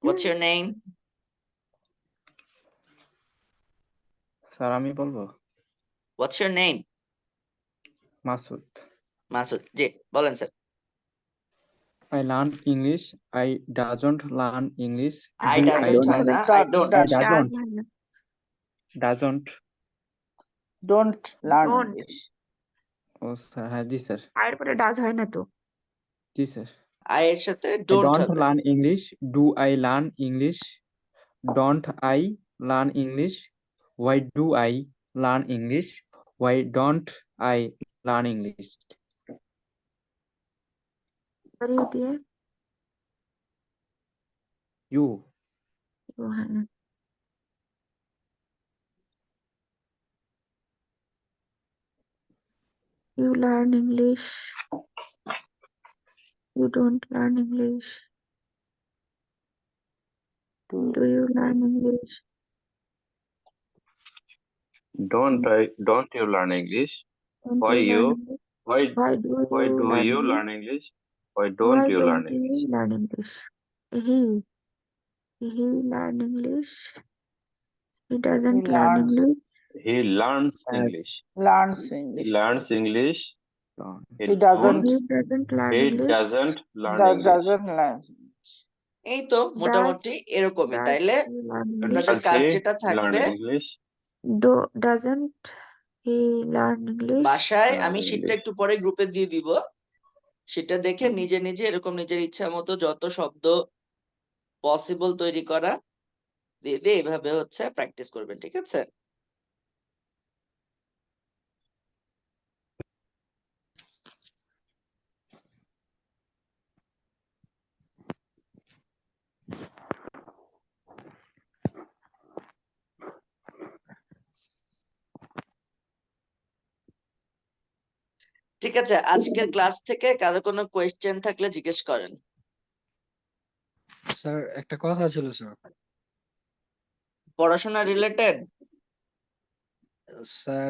হোয়াটস ইউর নেম? স্যার আমি বলবো what's your name? Masud Masud, জি বলেন sir. I learn English. I doesn't learn English. I Do I doesn't হয় learn? না, I don't. I doesn't. Don't learn Don't. English. ও স্যার হ্যাঁ জি স্যার আয়ের পরে ডাজ হয় না তো। জি স্যার আই এর সাথে I ডোন্ট don't হবে। learn English. Do I learn English? Don't I learn English? Why do I learn English? Why don't I learn English? সরিয়ে দিয়ে You. ও হ্যাঁ। You learn English. You don't learn English. Do you learn English? Don't you learn English? Don't Why you learn you English? why Why do why you do learn you English? learn English? Why Why don't you learn don't English? you learn English? He learn English. He He doesn't learn learns English. He learns Uh, English. learns He English. learns English. don't. He He doesn't He doesn't learn he English. doesn't learn English. doesn't learn English. এই তো Does মোটামুটি এরকমই। does তাইলে he learn আপনাদের English? Does কাজ he যেটা learn থাকবে, English? Doesn't he learn English? বাসায় Learn আমি শীটটা English. একটু পরে গ্রুপে দিয়ে দিব, সেটা দেখে নিজে নিজে এরকম নিজের ইচ্ছা মতো যত শব্দ পসিবল তৈরি করা দিয়ে দিয়ে এইভাবে হচ্ছে প্র্যাকটিস করবেন, ঠিক আছে? ঠিক আছে, আজকের ক্লাস থেকে কারো কোনো কোয়েশ্চেন থাকলে জিজ্ঞেস করেন। স্যার একটা কথা ছিল স্যার। পড়াশোনা রিলেটেড? স্যার